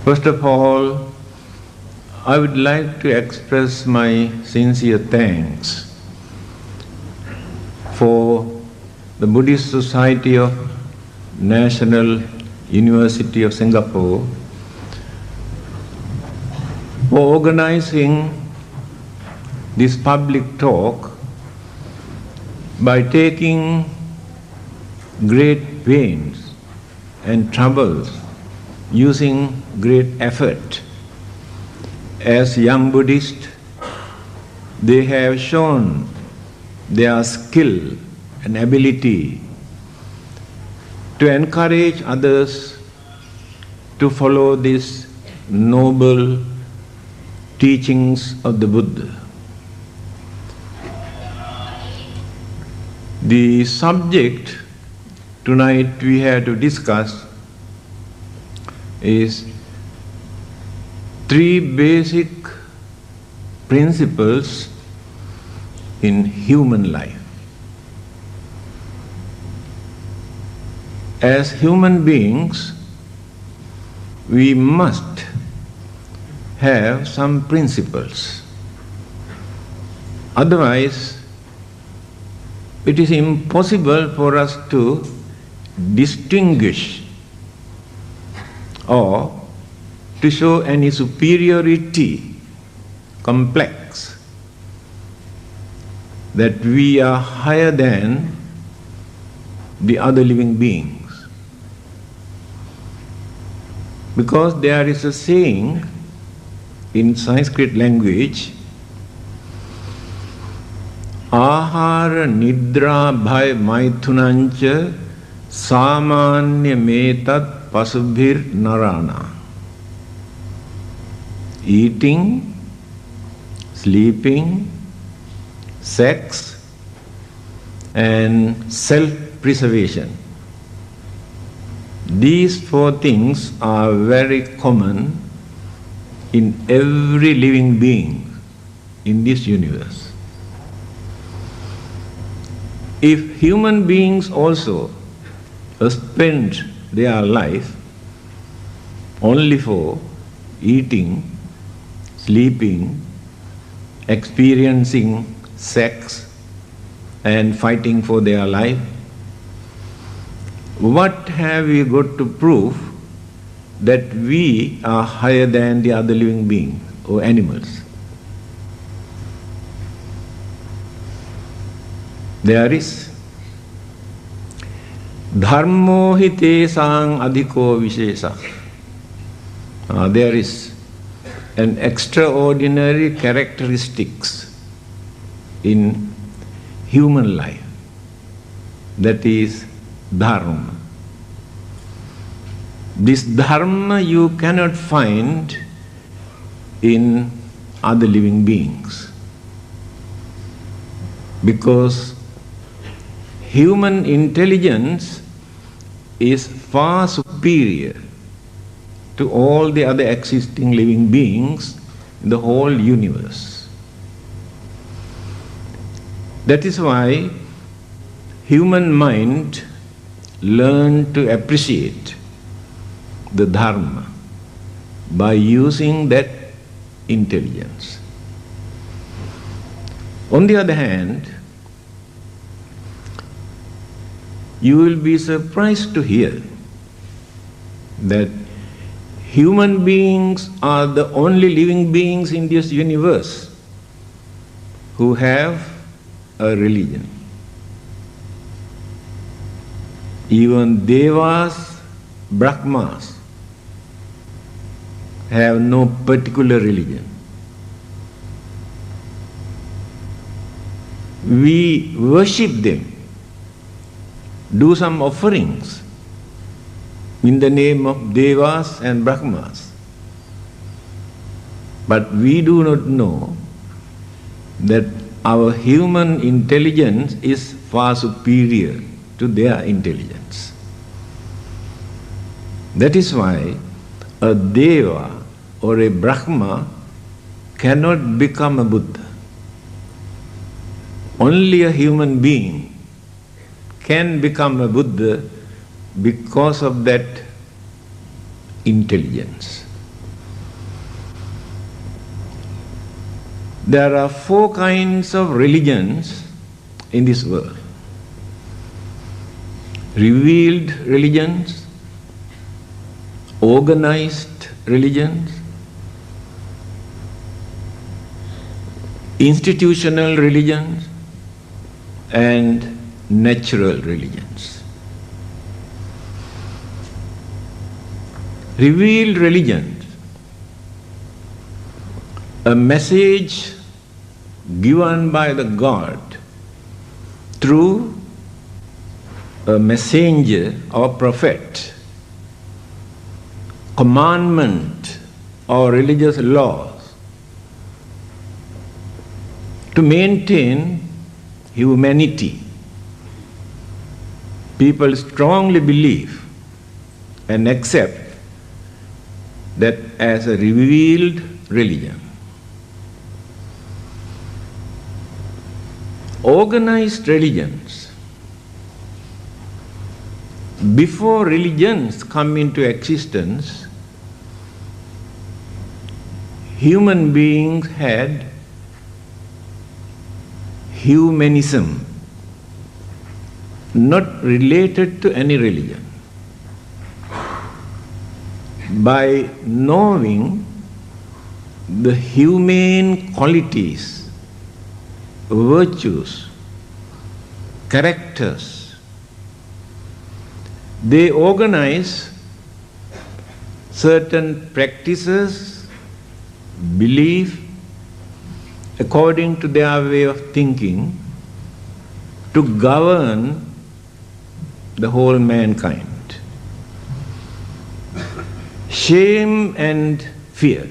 First of all, I would like to express my sincere thanks for the Buddhist Society of National University of Singapore for organizing this public talk by taking great pains and troubles, using great effort. As young Buddhists, they have shown their skill and ability to encourage others to follow these noble teachings of the Buddha. The subject tonight we have to discuss is three basic principles in human life. As human beings, we must have some principles. Otherwise, it is impossible for us to distinguish or to show any superiority complex that we are higher than the other living beings. Because there is a saying in Sanskrit language, Ahara nidra bhaya maithunancha samanya metat pasubhir narana. Eating, sleeping, sex, and self-preservation. These four things are very common in every living being in this universe. If human beings also spend their life only for eating, sleeping, experiencing sex, and fighting for their life, what have we got to prove that we are higher than the other living beings or animals? There is dharmo hi tesang adhiko vishesa. There is an extraordinary characteristics in human life, that is dharma. This dharma you cannot find in other living beings, because human intelligence is far superior to all the other existing living beings in the whole universe. That is why human mind learn to appreciate the dharma by using that intelligence. On the other hand, you will be surprised to hear that human beings are the only living beings in this universe who have a religion. Even devas, brahmas have no particular religion. We worship them, do some offerings in the name of devas and brahmas. But we do not know that our human intelligence is far superior to their intelligence. That is why a deva or a brahma cannot become a Buddha. Only a human being can become a Buddha because of that intelligence. There are 4 kinds of religions in this world. Revealed religions, organized religions, institutional religions, and natural religions. Revealed religions, a message given by the God through a messenger or prophet, commandment or religious laws to maintain humanity. People strongly believe and accept that as a revealed religion. Organized religions, before religions come into existence, human beings had humanism, not related to any religion. By knowing the humane qualities, virtues, characters, they organize certain practices, belief, according to their way of thinking, to govern the whole mankind. Shame and fear,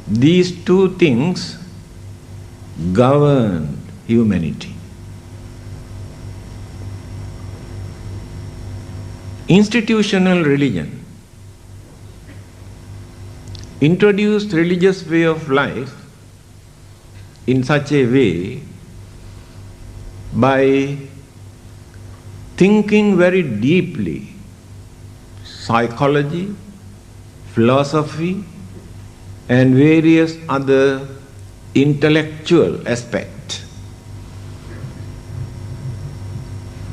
these 2 things govern humanity. Institutional religion introduced religious way of life in such a way by thinking very deeply, psychology, philosophy, and various other intellectual aspects,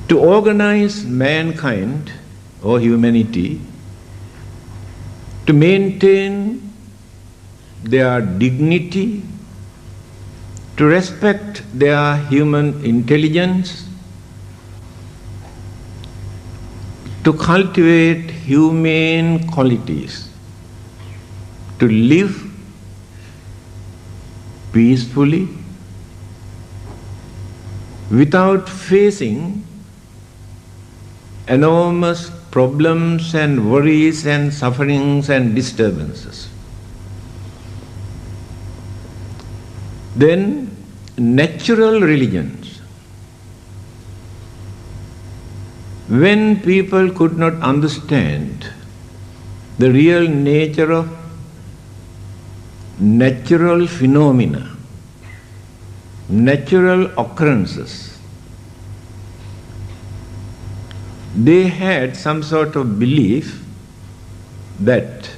to organize mankind or humanity to maintain their dignity, to respect their human intelligence, to cultivate humane qualities, to live peacefully without facing enormous problems and worries and sufferings and disturbances. Then natural religions. When people could not understand the real nature of natural phenomena, natural occurrences, they had some sort of belief that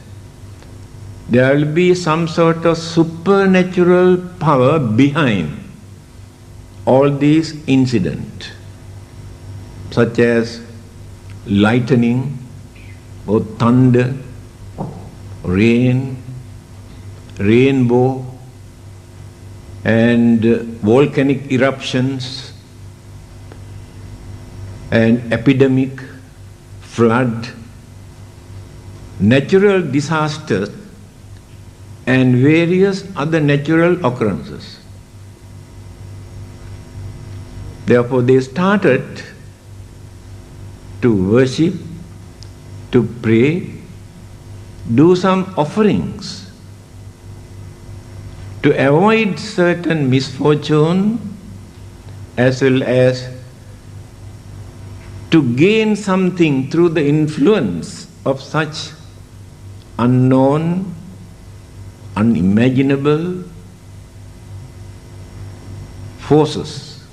there will be some sort of supernatural power behind all these incidents, such as lightning or thunder, rain, rainbow, and volcanic eruptions, and epidemic, flood, natural disasters, and various other natural occurrences. Therefore, they started to worship, to pray, do some offerings to avoid certain misfortune, as well as to gain something through the influence of such unknown, unimaginable forces.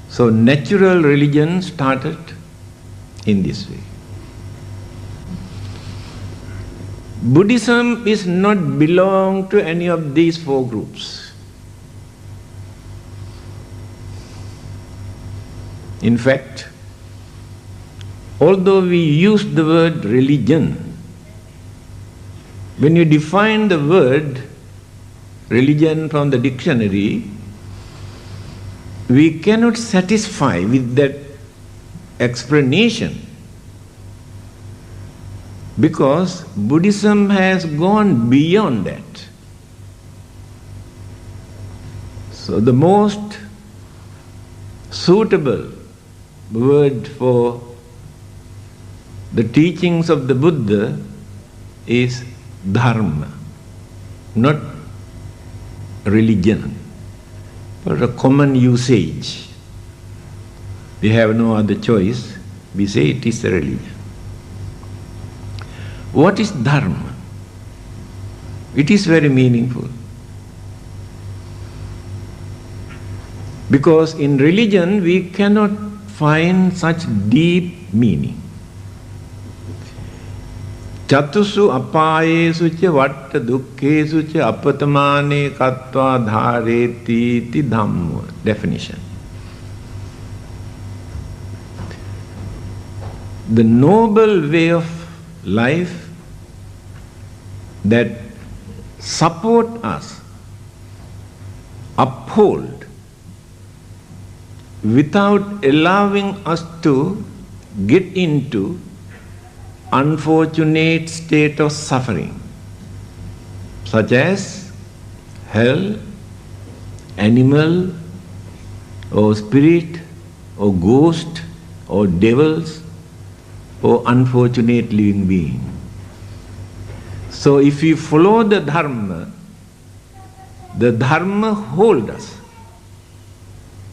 So natural religion started in this way. Buddhism is not belong to any of these four groups. In fact, although we use the word religion, when you define the word religion from the dictionary, we cannot satisfy with that explanation, because Buddhism has gone beyond that. So the most suitable word for the teachings of the Buddha is dharma, not religion, but a common usage. We have no other choice. We say it is a religion. What is dharma? It is very meaningful. Because in religion we cannot find such deep meaning. Chatusu apayesu cha vatta dukkhesu cha apatamane kattva dhareti ti dhamma. Definition. The noble way of life that support us, uphold, without allowing us to get into unfortunate state of suffering, such as hell, animal, or spirit, or ghost, or devils, or unfortunate living being. So if we follow the dharma hold us,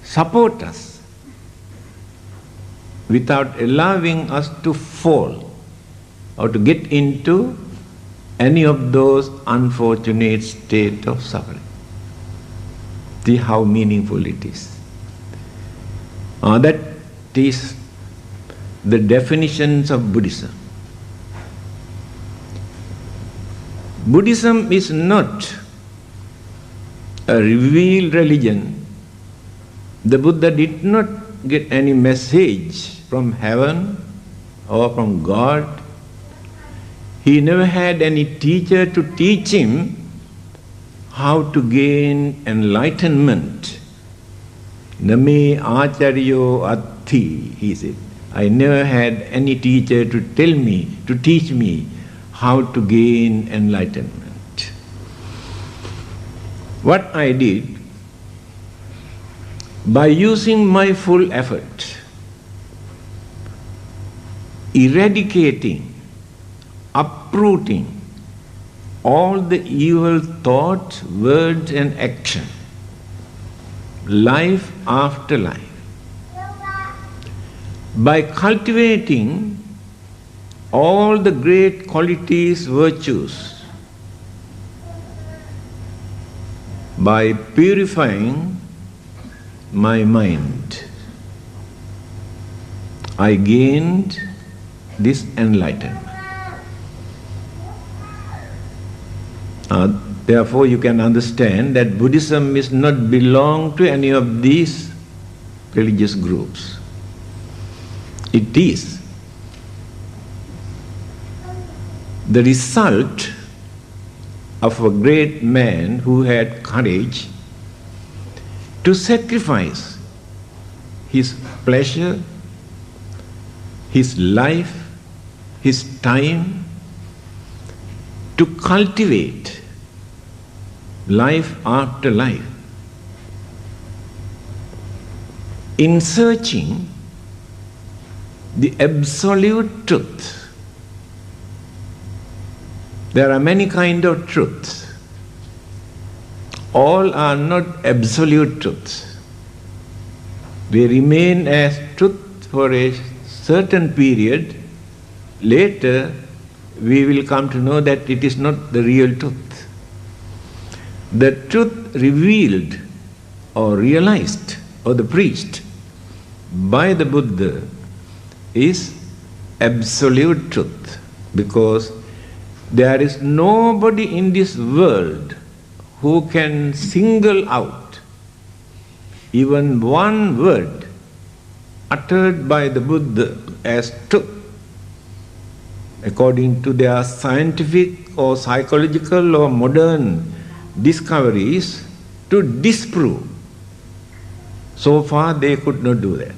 support us, without allowing us to fall or to get into any of those unfortunate state of suffering. See how meaningful it is. That is the definitions of Buddhism. Buddhism is not a revealed religion. The Buddha did not get any message from heaven or from God. He never had any teacher to teach him how to gain enlightenment. Name acharyo atti, he said. I never had any teacher to teach me how to gain enlightenment. What I did, by using my full effort, eradicating, uprooting all the evil thoughts, words and action, life after life, by cultivating all the great qualities, virtues, by purifying my mind, I gained this enlightenment. Therefore, you can understand that Buddhism is not belong to any of these religious groups. It is the result of a great man who had courage to sacrifice his pleasure, his life, his time, to cultivate life after life in searching the absolute truth. There are many kinds of truths. All are not absolute truths. They remain as truth for a certain period. Later, we will come to know that it is not the real truth. The truth revealed or realized or preached by the Buddha is absolute truth, because There is nobody in this world who can single out even one word uttered by the Buddha as truth, according to their scientific or psychological or modern discoveries, to disprove. So far they could not do that.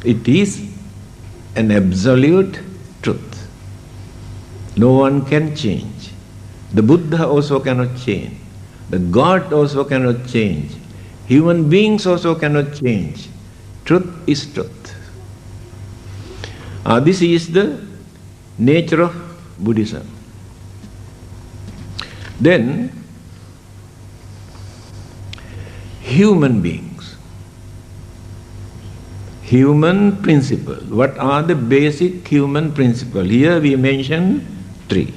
It is an absolute truth. No one can change. The Buddha also cannot change. The God also cannot change. Human beings also cannot change. Truth is truth. This is the nature of Buddhism. Then, human beings. Human principle. What are the basic human principles? Here we mention 3.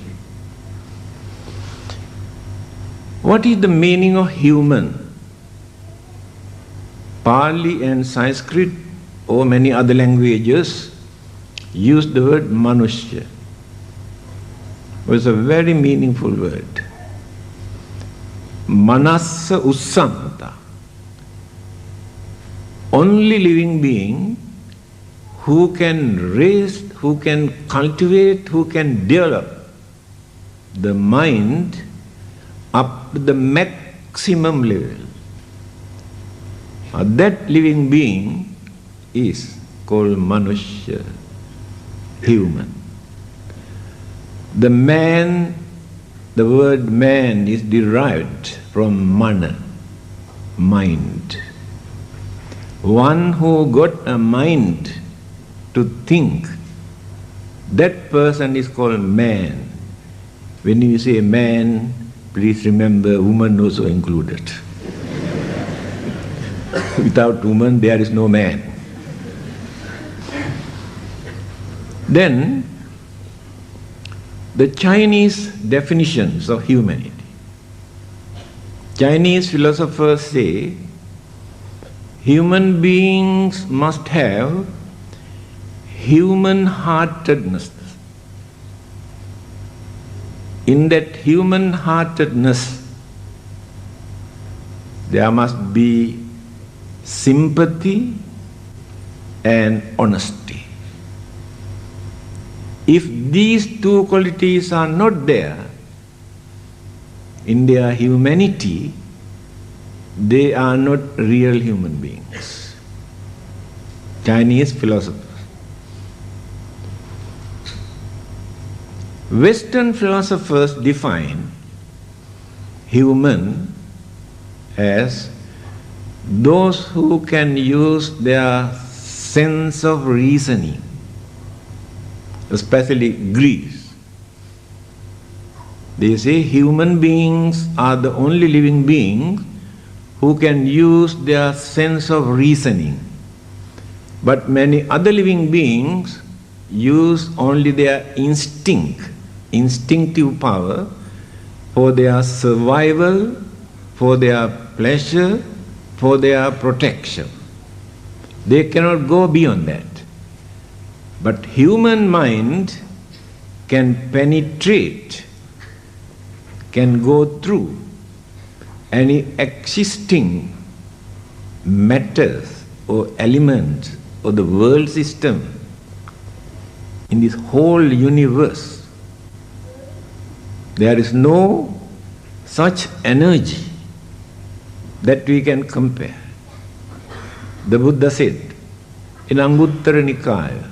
What is the meaning of human? Pali and Sanskrit or many other languages use the word manushya. It's a very meaningful word. Manassa ussanta. Only living being who can raise, who can cultivate, who can develop the mind up to the maximum level. That living being is called manushya, human. The man, the word man is derived from mana, mind. One who got a mind to think, that person is called man. When you say man, please remember woman also included. Without woman, there is no man. Then, the Chinese definitions of humanity. Chinese philosophers say, human beings must have human-heartedness. In that human-heartedness, there must be sympathy and honesty. If these 2 qualities are not there in their humanity, they are not real human beings. Chinese philosophers. Western philosophers define human as those who can use their sense of reasoning, especially Greece. They say human beings are the only living beings who can use their sense of reasoning. But many other living beings use only their instinctive power for their survival, for their pleasure, for their protection. They cannot go beyond that. But human mind can penetrate, can go through any existing matters or elements or the world system in this whole universe. There is no such energy that we can compare. The Buddha said in Anguttara Nikaya,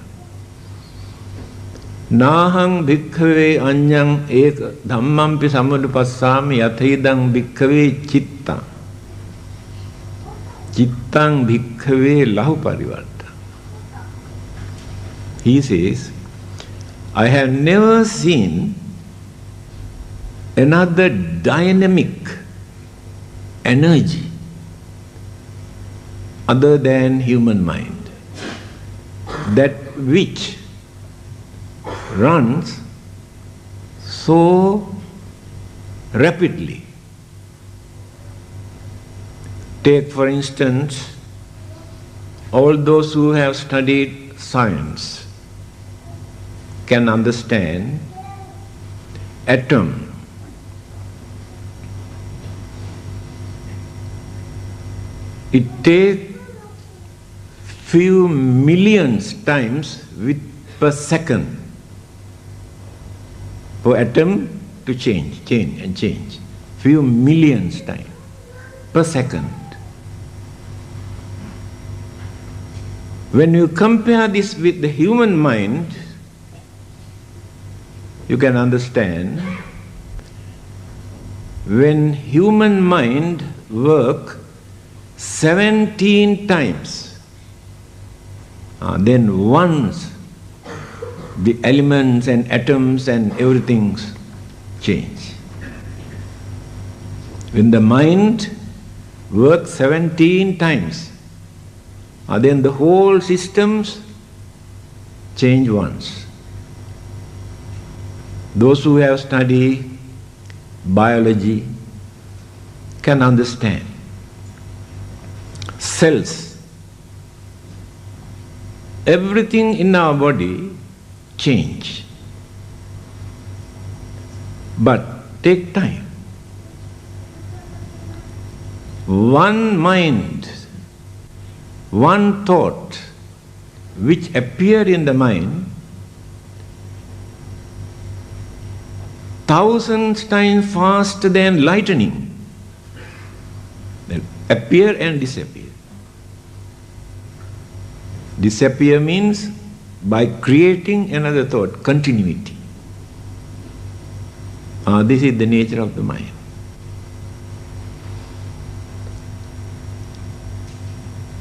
Nahang bhikkhave anyang eka dhammampi samudupassami yathidang bhikkhave citta. Cittang bhikkhave lahu parivarta. He says, I have never seen another dynamic energy other than human mind, that which runs so rapidly. Take for instance, all those who have studied science can understand atom, it takes few millions times per second for atom to change. Few millions times per second. When you compare this with the human mind, you can understand when human mind works 17 times, then once the elements and atoms and everything change. When the mind works 17 times, then the whole systems change once. Those who have studied biology can understand. Cells, everything in our body change, but take time. One mind, one thought which appear in the mind thousands times faster than lightning. They appear and disappear. Disappear means by creating another thought, continuity. This is the nature of the mind.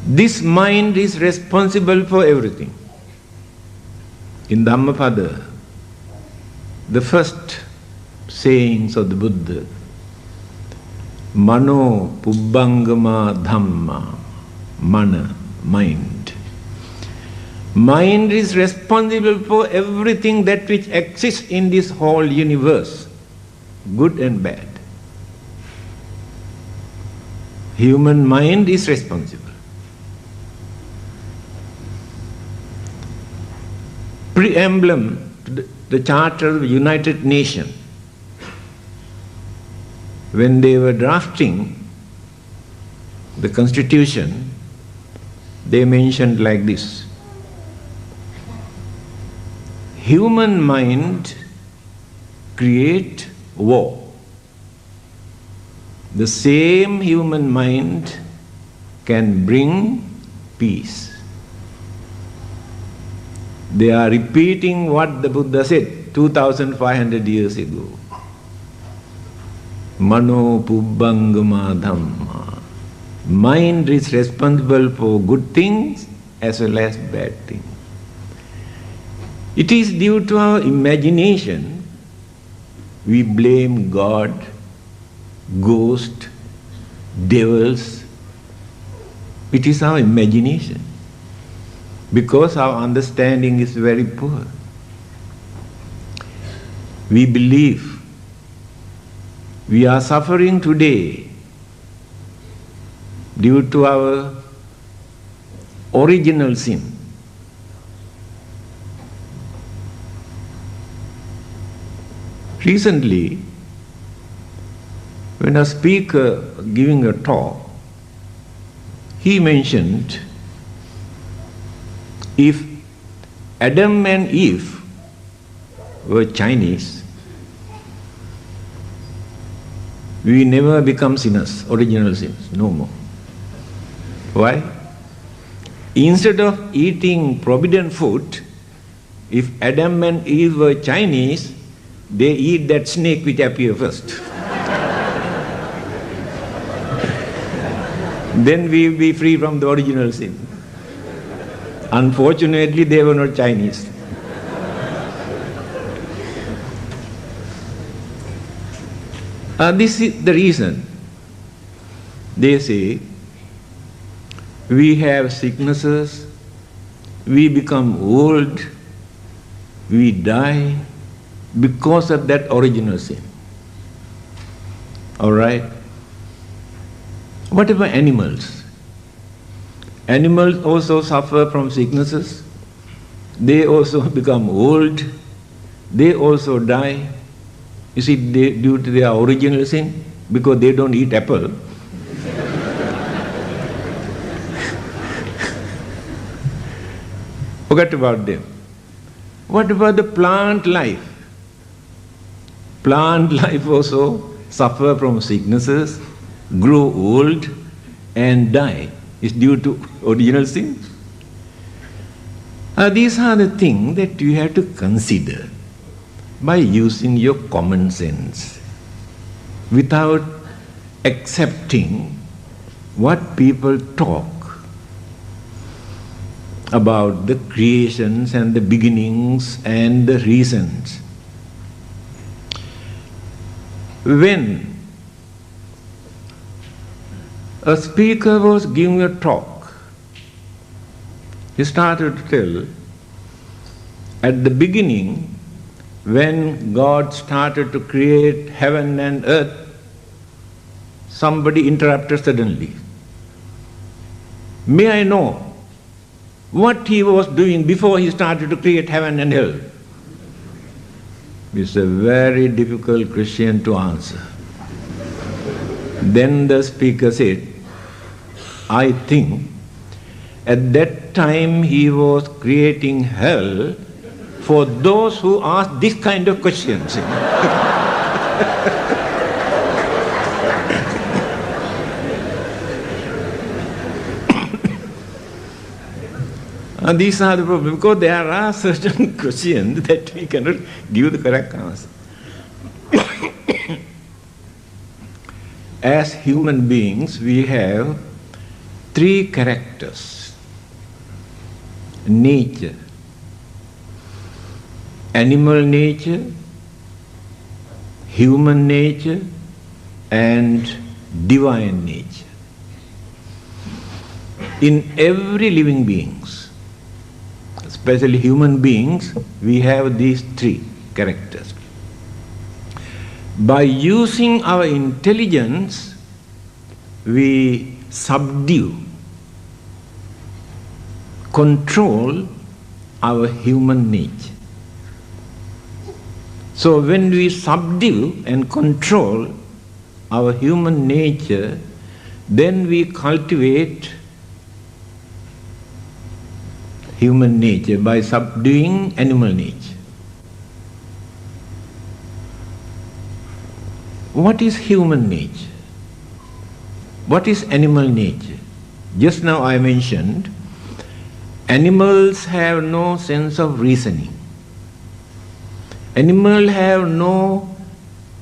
This mind is responsible for everything. In Dhammapada, the first sayings of the Buddha, Mano Pubbangama Dhamma, Mana, mind. Mind is responsible for everything that which exists in this whole universe, good and bad. Human mind is responsible. Preamble to the Charter of the United Nations, when they were drafting the Constitution, they mentioned like this: human mind create war. The same human mind can bring peace. They are repeating what the Buddha said 2500 years ago. Mano Pubbangama Dhamma. Mind is responsible for good things as well as bad things. It is due to our imagination we blame God, ghost, devils. It is our imagination, because our understanding is very poor. We believe we are suffering today due to our original sin. Recently, when a speaker giving a talk, he mentioned, if Adam and Eve were Chinese, we never become sinners, original sins, no more. Why? Instead of eating forbidden food, if Adam and Eve were Chinese, they eat that snake which appears first. Then we will be free from the original sin. Unfortunately, they were not Chinese. This is the reason. They say, we have sicknesses, we become old, we die because of that original sin. All right? What about animals? Animals also suffer from sicknesses. They also become old. They also die. Is it due to their original sin? Because they don't eat apple. Forget about them. What about the plant life? Plant life also suffer from sicknesses, grow old and die. It's due to original sin. These are the things that you have to consider by using your common sense without accepting what people talk about the creations and the beginnings and the reasons. When a speaker was giving a talk, he started to tell, at the beginning, when God started to create heaven and earth, somebody interrupted suddenly. May I know what he was doing before he started to create heaven and hell? It's a very difficult question to answer. Then the speaker said, I think at that time he was creating hell for those who ask this kind of questions. And these are the problems, because there are certain questions that we cannot give the correct answer. As human beings, we have three characters: nature, animal nature, human nature, and divine nature. In every living beings, especially human beings, we have these three characters. By using our intelligence, we subdue, control our human nature. So when we subdue and control our human nature, then we cultivate human nature by subduing animal nature. What is human nature? What is animal nature? Just now I mentioned, animals have no sense of reasoning. Animals have no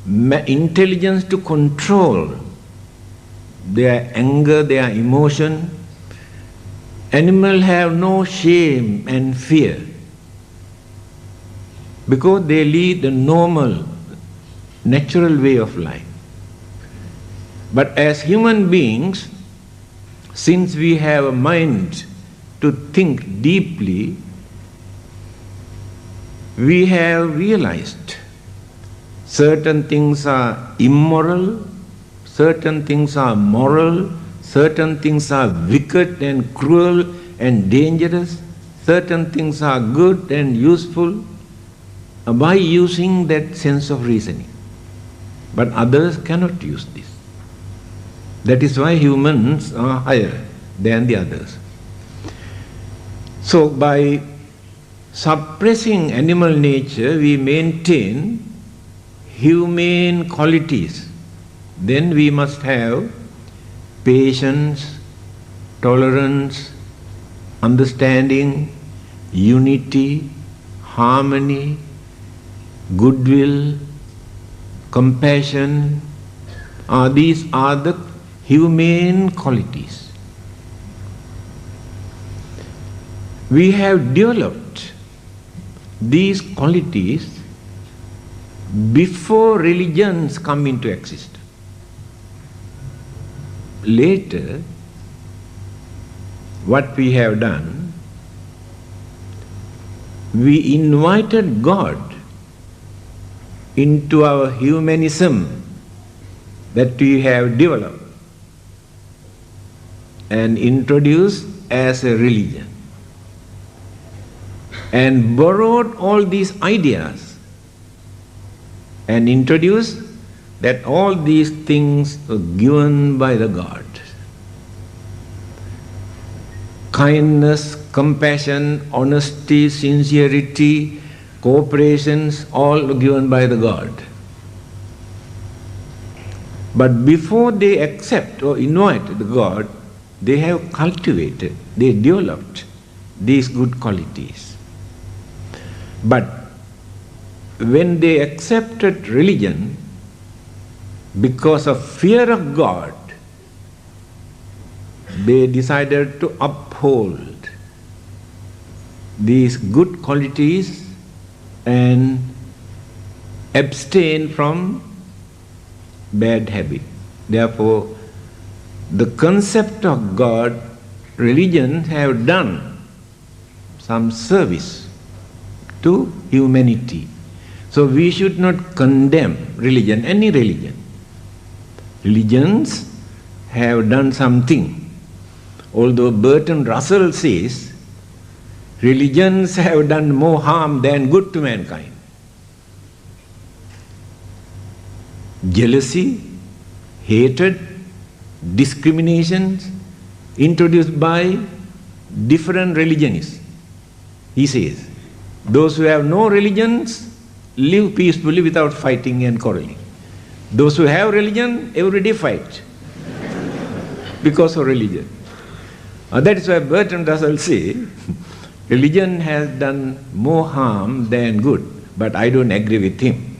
intelligence to control their anger, their emotion. Animals have no shame and fear because they lead the normal, natural way of life. But as human beings, since we have a mind to think deeply, we have realized certain things are immoral, certain things are moral, certain things are wicked and cruel and dangerous, certain things are good and useful, by using that sense of reasoning. But others cannot use this. That is why humans are higher than the others. So by suppressing animal nature, we maintain humane qualities. Then we must have patience, tolerance, understanding, unity, harmony, goodwill, compassion. These are the humane qualities. We have developed these qualities before religions come into existence. Later, what we have done, we invited God into our humanism that we have developed and introduced as a religion, and borrowed all these ideas and introduce that all these things are given by the God. Kindness, compassion, honesty, sincerity, cooperations, all given by the God. But before they accept or invite the God, they have cultivated, they developed these good qualities. But when they accepted religion, because of fear of God, they decided to uphold these good qualities and abstain from bad habit. Therefore, the concept of God, religion have done some service to humanity. So we should not condemn religion, any religion. Religions have done something. Although Bertrand Russell says, religions have done more harm than good to mankind. Jealousy, hatred, discriminations introduced by different religionists. He says, those who have no religions live peacefully without fighting and quarreling. Those who have religion every day fight because of religion. That is why Bertrand Russell says, religion has done more harm than good. But I don't agree with him.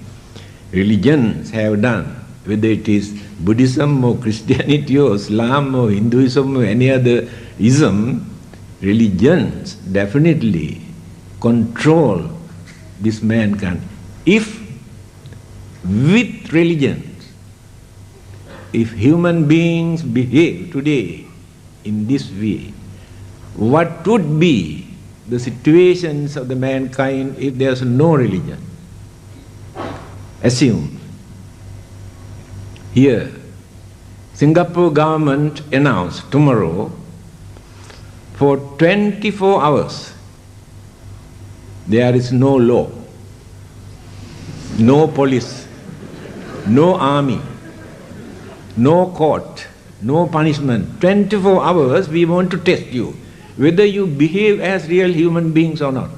Religions have done, whether it is Buddhism or Christianity or Islam or Hinduism or any other ism, religions definitely control this mankind. If with religions, if human beings behave today in this way, what would be the situations of the mankind if there's no religion? Assume here, Singapore government announced tomorrow for 24 hours there is no law, no police, no army, no court, no punishment. 24 hours we want to test you, whether you behave as real human beings or not.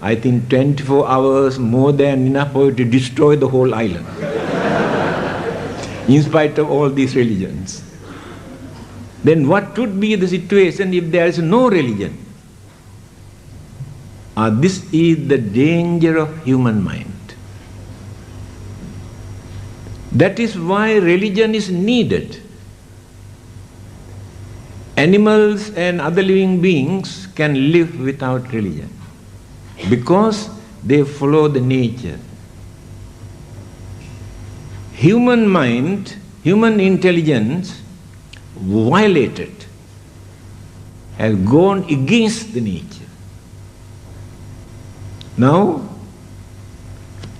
I think 24 hours more than enough for you to destroy the whole island. In spite of all these religions. Then what would be the situation if there is no religion? This is the danger of human mind. That is why religion is needed. Animals and other living beings can live without religion because they follow the nature. Human mind, human intelligence violated, has gone against the nature. Now,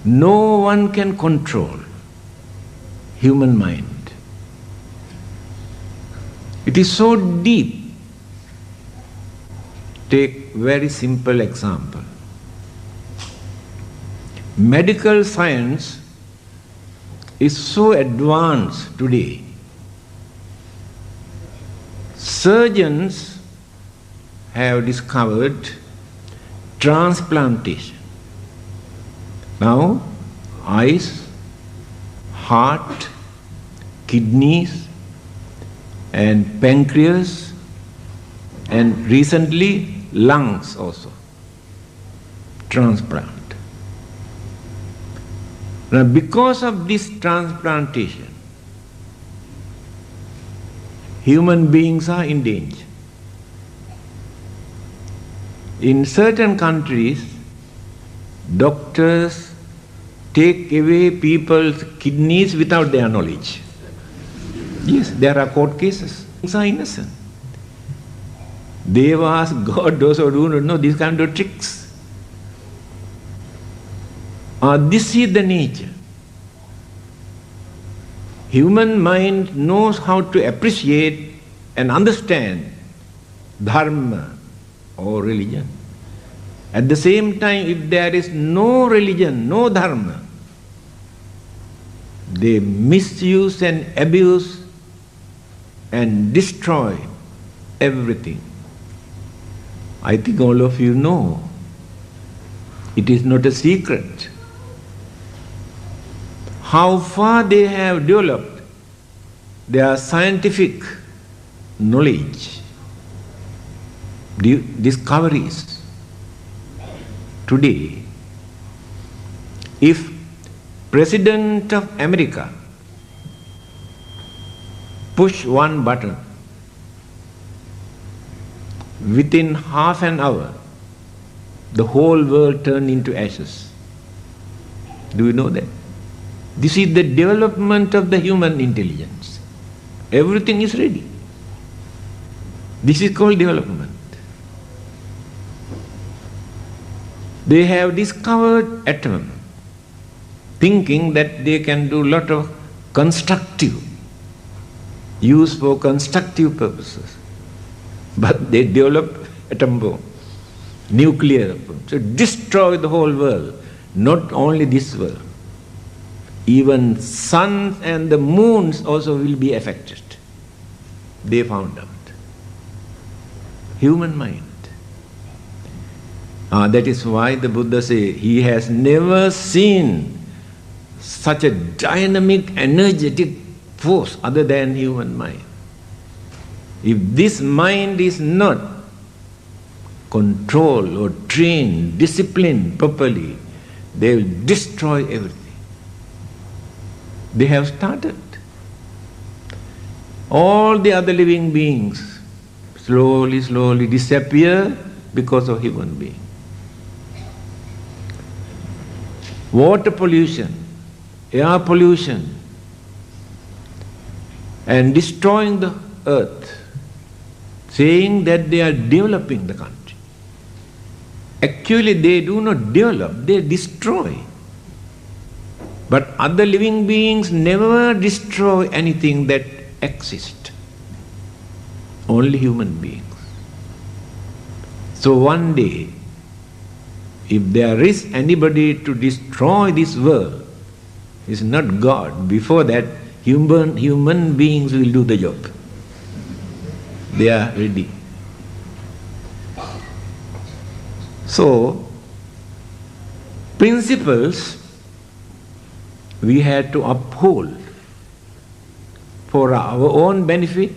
no one can control human mind. It is so deep. Take very simple example. Medical science is so advanced today. Surgeons have discovered transplantation. Now, eyes, heart, kidneys, and pancreas, and recently lungs also. Transplant. Now, because of this transplantation, human beings are in danger. In certain countries, doctors take away people's kidneys without their knowledge. Yes, there are court cases. Things are innocent. They have asked God, those who do not know these kind of tricks. This is the nature. Human mind knows how to appreciate and understand dharma or religion. At the same time, if there is no religion, no dharma, they misuse and abuse and destroy everything. I think all of you know. It is not a secret. How far they have developed their scientific knowledge, discoveries. Today, if President of America push one button, within half an hour, the whole world turned into ashes. Do you know that? This is the development of the human intelligence. Everything is ready. This is called development. They have discovered atom, thinking that they can do a lot of constructive, use for constructive purposes. But they develop atom bomb, nuclear bomb, so destroy the whole world, not only this world. Even sun and the moons also will be affected. They found out. Human mind. That is why the Buddha says he has never seen such a dynamic, energetic force other than human mind. If this mind is not controlled or trained, disciplined properly, they will destroy everything. They have started. All the other living beings slowly, slowly disappear because of human being. Water pollution, air pollution, and destroying the earth, saying that they are developing the country. Actually, they do not develop, they destroy. But other living beings never destroy anything that exists. Only human beings. So one day, if there is anybody to destroy this world, it's not God. Before that, human beings will do the job. They are ready. So, principles we had to uphold for our own benefit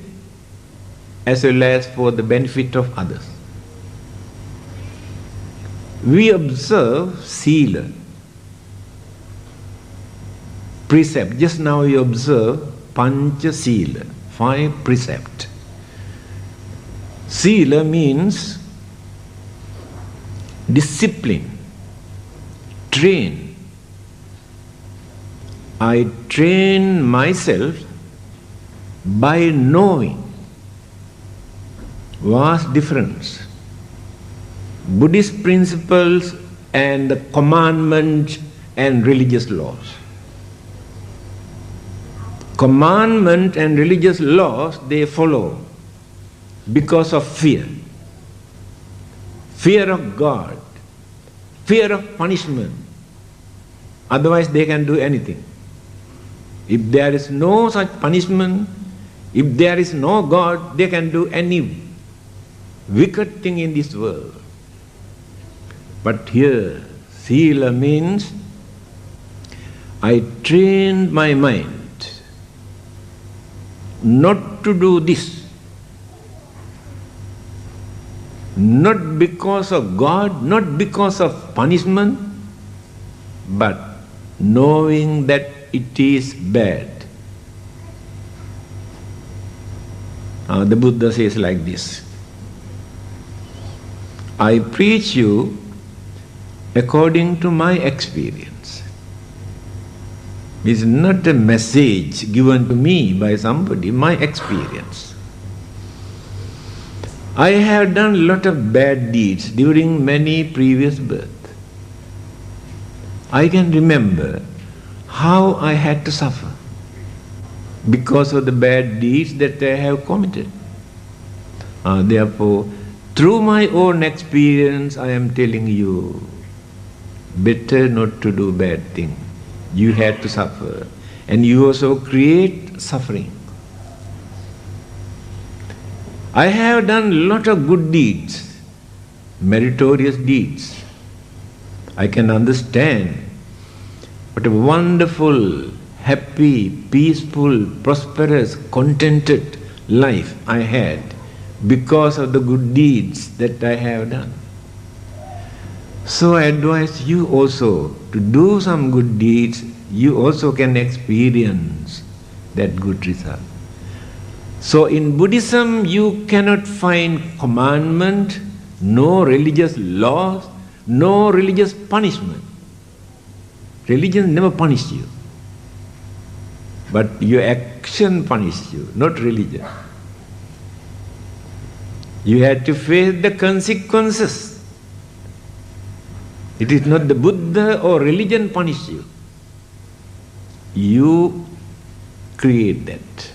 as well as for the benefit of others. We observe sila, precept. Just now we observe pancha sila, 5 precepts. Sila means discipline, train. I train myself by knowing vast difference. Buddhist principles and the commandment and religious laws. Commandment and religious laws, they follow because of fear. Fear of God, fear of punishment. Otherwise they can do anything. If there is no such punishment, if there is no God, they can do any wicked thing in this world. But here, sila means I trained my mind not to do this. Not because of God, not because of punishment, but knowing that it is bad. The Buddha says like this: I preach you according to my experience. It's not a message given to me by somebody, my experience. I have done a lot of bad deeds during many previous births. I can remember how I had to suffer because of the bad deeds that I have committed. Therefore, through my own experience, I am telling you, better not to do bad things. You had to suffer. and you also create suffering. I have done a lot of good deeds, meritorious deeds. I can understand what a wonderful, happy, peaceful, prosperous, contented life I had because of the good deeds that I have done. So I advise you also to do some good deeds. You also can experience that good result. So in Buddhism, you cannot find commandment, no religious laws, no religious punishment. Religion never punishes you, but your action punishes you, not religion. You had to face the consequences. It is not the Buddha or religion punish you. You create that.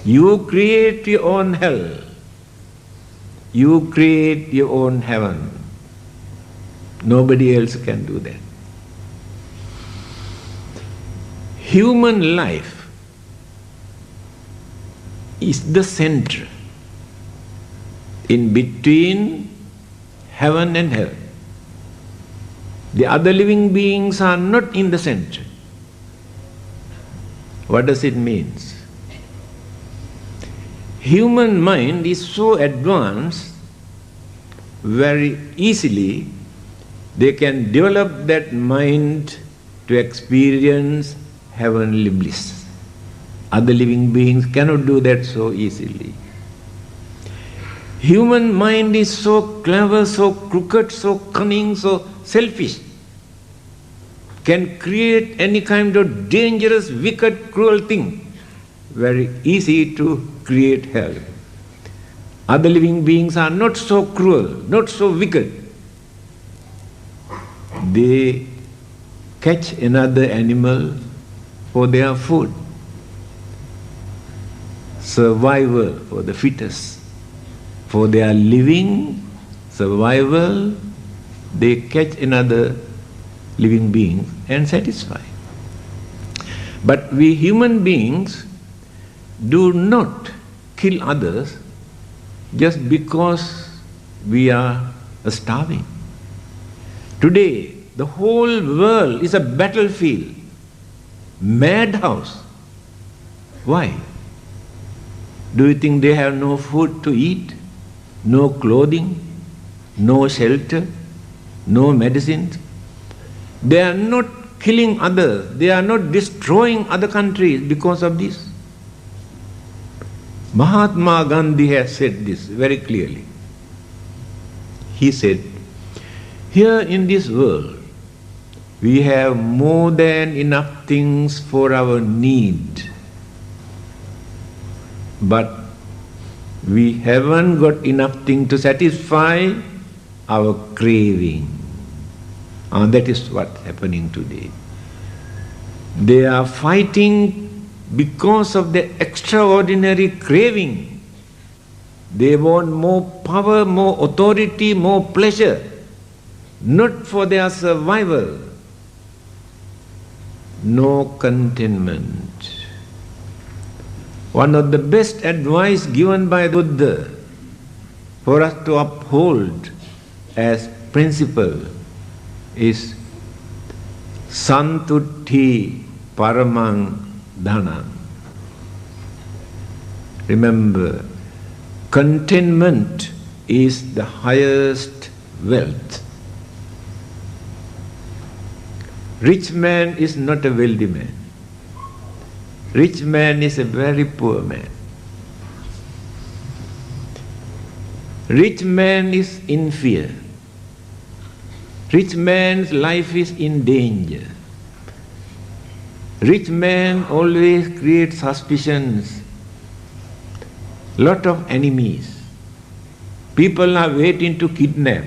You create your own hell. You create your own heaven. Nobody else can do that. Human life is the center in between heaven and hell. The other living beings are not in the center. What does it mean? Human mind is so advanced, very easily they can develop that mind to experience heavenly bliss. Other living beings cannot do that so easily. Human mind is so clever, so crooked, so cunning, so selfish, can create any kind of dangerous, wicked, cruel thing. Very easy to create hell. Other living beings are not so cruel, not so wicked. They catch another animal for their food. Survival for the fittest. For their living, survival, they catch another living being and satisfy. But we human beings do not kill others just because we are starving. Today, the whole world is a battlefield, madhouse. Why? Do you think they have no food to eat, no clothing, no shelter, no medicines? They are not killing others, they are not destroying other countries because of this. Mahatma Gandhi has said this very clearly. He said, here in this world, we have more than enough things for our need, but we haven't got enough things to satisfy our craving. And that is what's happening today. They are fighting because of the extraordinary craving. They want more power, more authority, more pleasure, not for their survival. No contentment. One of the best advice given by Buddha for us to uphold as principle is Santutti Paramang Dhanam. Remember, contentment is the highest wealth. Rich man is not a wealthy man. Rich man is a very poor man. Rich man is in fear. Rich man's life is in danger. Rich man always creates suspicions, lot of enemies. People are waiting to kidnap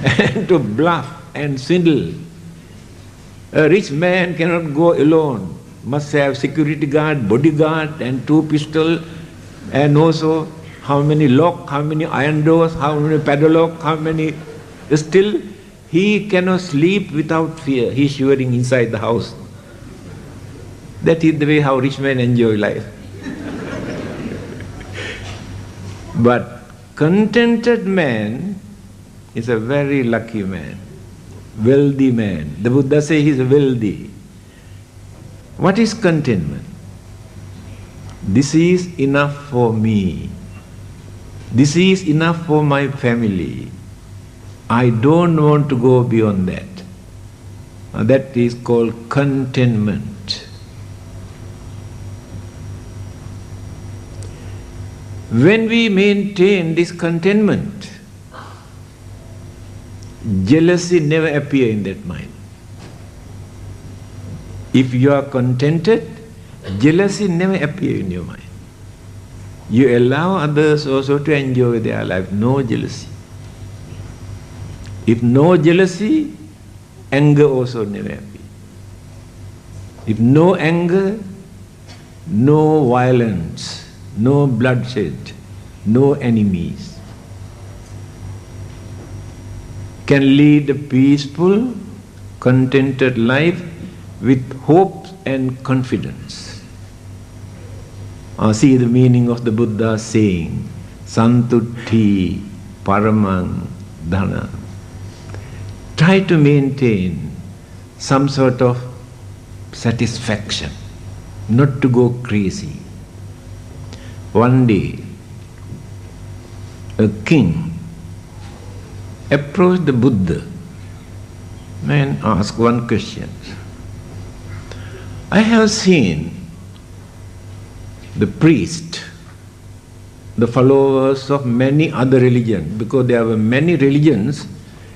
and to bluff and swindle. A rich man cannot go alone, must have security guard, bodyguard and 2 pistols, and also how many lock, how many iron doors, how many padlock, how many. Still, he cannot sleep without fear. He is shivering inside the house. That is the way how rich men enjoy life. But contented man is a very lucky man, wealthy man. The Buddha says he is wealthy. What is contentment? This is enough for me. This is enough for my family. I don't want to go beyond that. That is called contentment. When we maintain this contentment, jealousy never appears in that mind. If you are contented, jealousy never appears in your mind. You allow others also to enjoy their life, no jealousy. If no jealousy, anger also never appears. If no anger, no violence, no bloodshed, no enemies. Can lead a peaceful, contented life with hope and confidence. See the meaning of the Buddha saying, Santutti Paramang Dhana. Try to maintain some sort of satisfaction, not to go crazy. One day, a king approached the Buddha and asked one question. I have seen the priest, the followers of many other religions, because there were many religions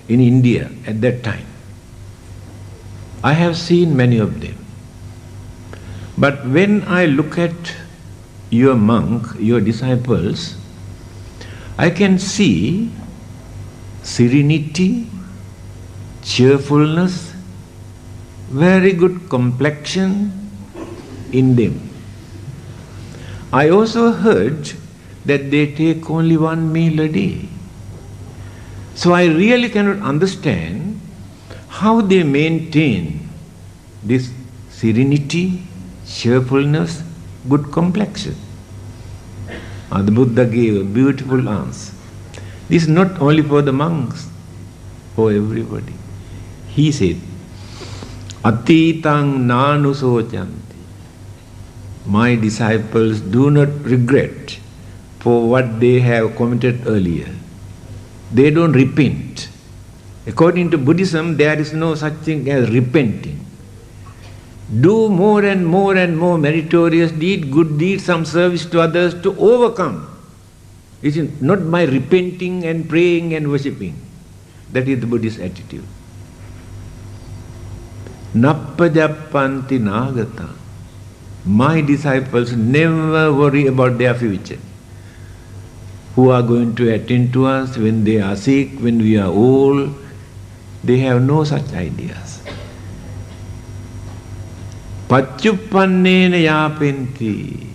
in India at that time. I have seen many of them. But when I look at your monk, your disciples, I can see serenity, cheerfulness, very good complexion in them. I also heard that they take only one meal a day. So I really cannot understand how they maintain this serenity, cheerfulness, good complexion. The Buddha gave a beautiful answer. This is not only for the monks, for everybody. He said, Atitang nanusochanti. My disciples do not regret for what they have committed earlier. They don't repent. According to Buddhism, there is no such thing as repenting. Do more and more and more meritorious deed, good deed, some service to others to overcome. It is not by repenting and praying and worshipping. That is the Buddhist attitude. Nappajappanti nagata. My disciples never worry about their future. Who are going to attend to us when they are sick, when we are old. They have no such ideas. Pachupannena yapenti.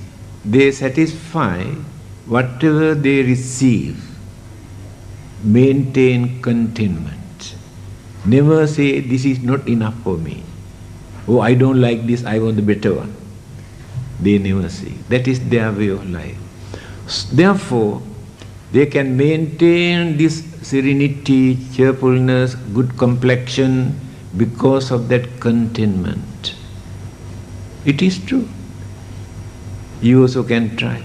They satisfy whatever they receive. Maintain contentment. Never say, this is not enough for me. Oh, I don't like this, I want the better one. They never say. That is their way of life. Therefore, they can maintain this serenity, cheerfulness, good complexion because of that contentment. It is true. You also can try.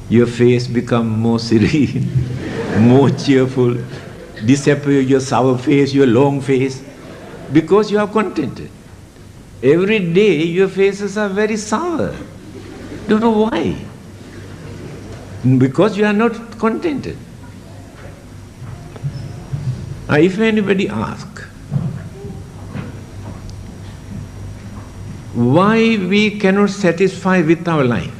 Your face become more serene, more cheerful, disappear your sour face, your long face, because you are contented. Every day your faces are very sour. Don't know why. Because you are not contented. If anybody asks, why we cannot satisfy with our life,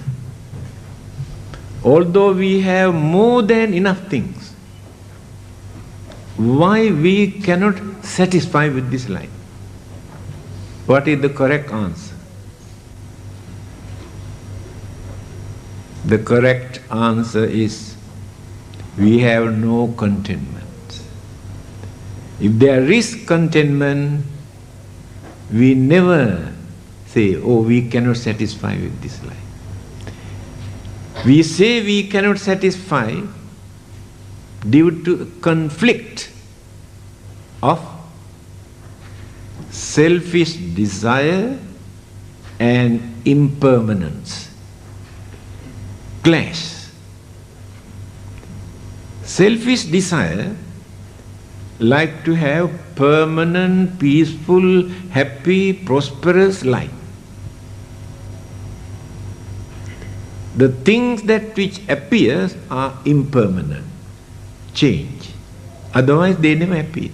although we have more than enough things, why we cannot satisfy with this life? What is the correct answer? The correct answer is, we have no contentment. If there is contentment, we never say, oh, we cannot satisfy with this life. We say we cannot satisfy due to conflict of selfish desire and impermanence. Clash. Selfish desire like to have permanent, peaceful, happy, prosperous life. The things that which appears are impermanent, change. Otherwise they never appear.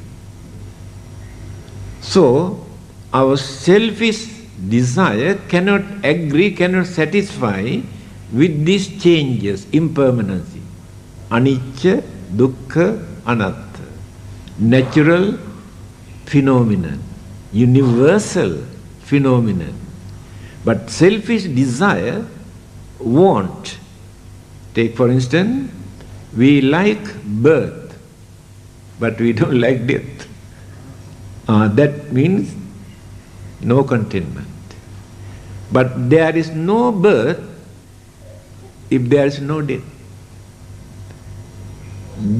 So, our selfish desire cannot agree, cannot satisfy with these changes, impermanency. Anicca, dukkha, anatta. Natural phenomenon, universal phenomenon. But selfish desire won't. Take for instance, we like birth, but we don't like death. That means no contentment. But there is no birth if there is no death.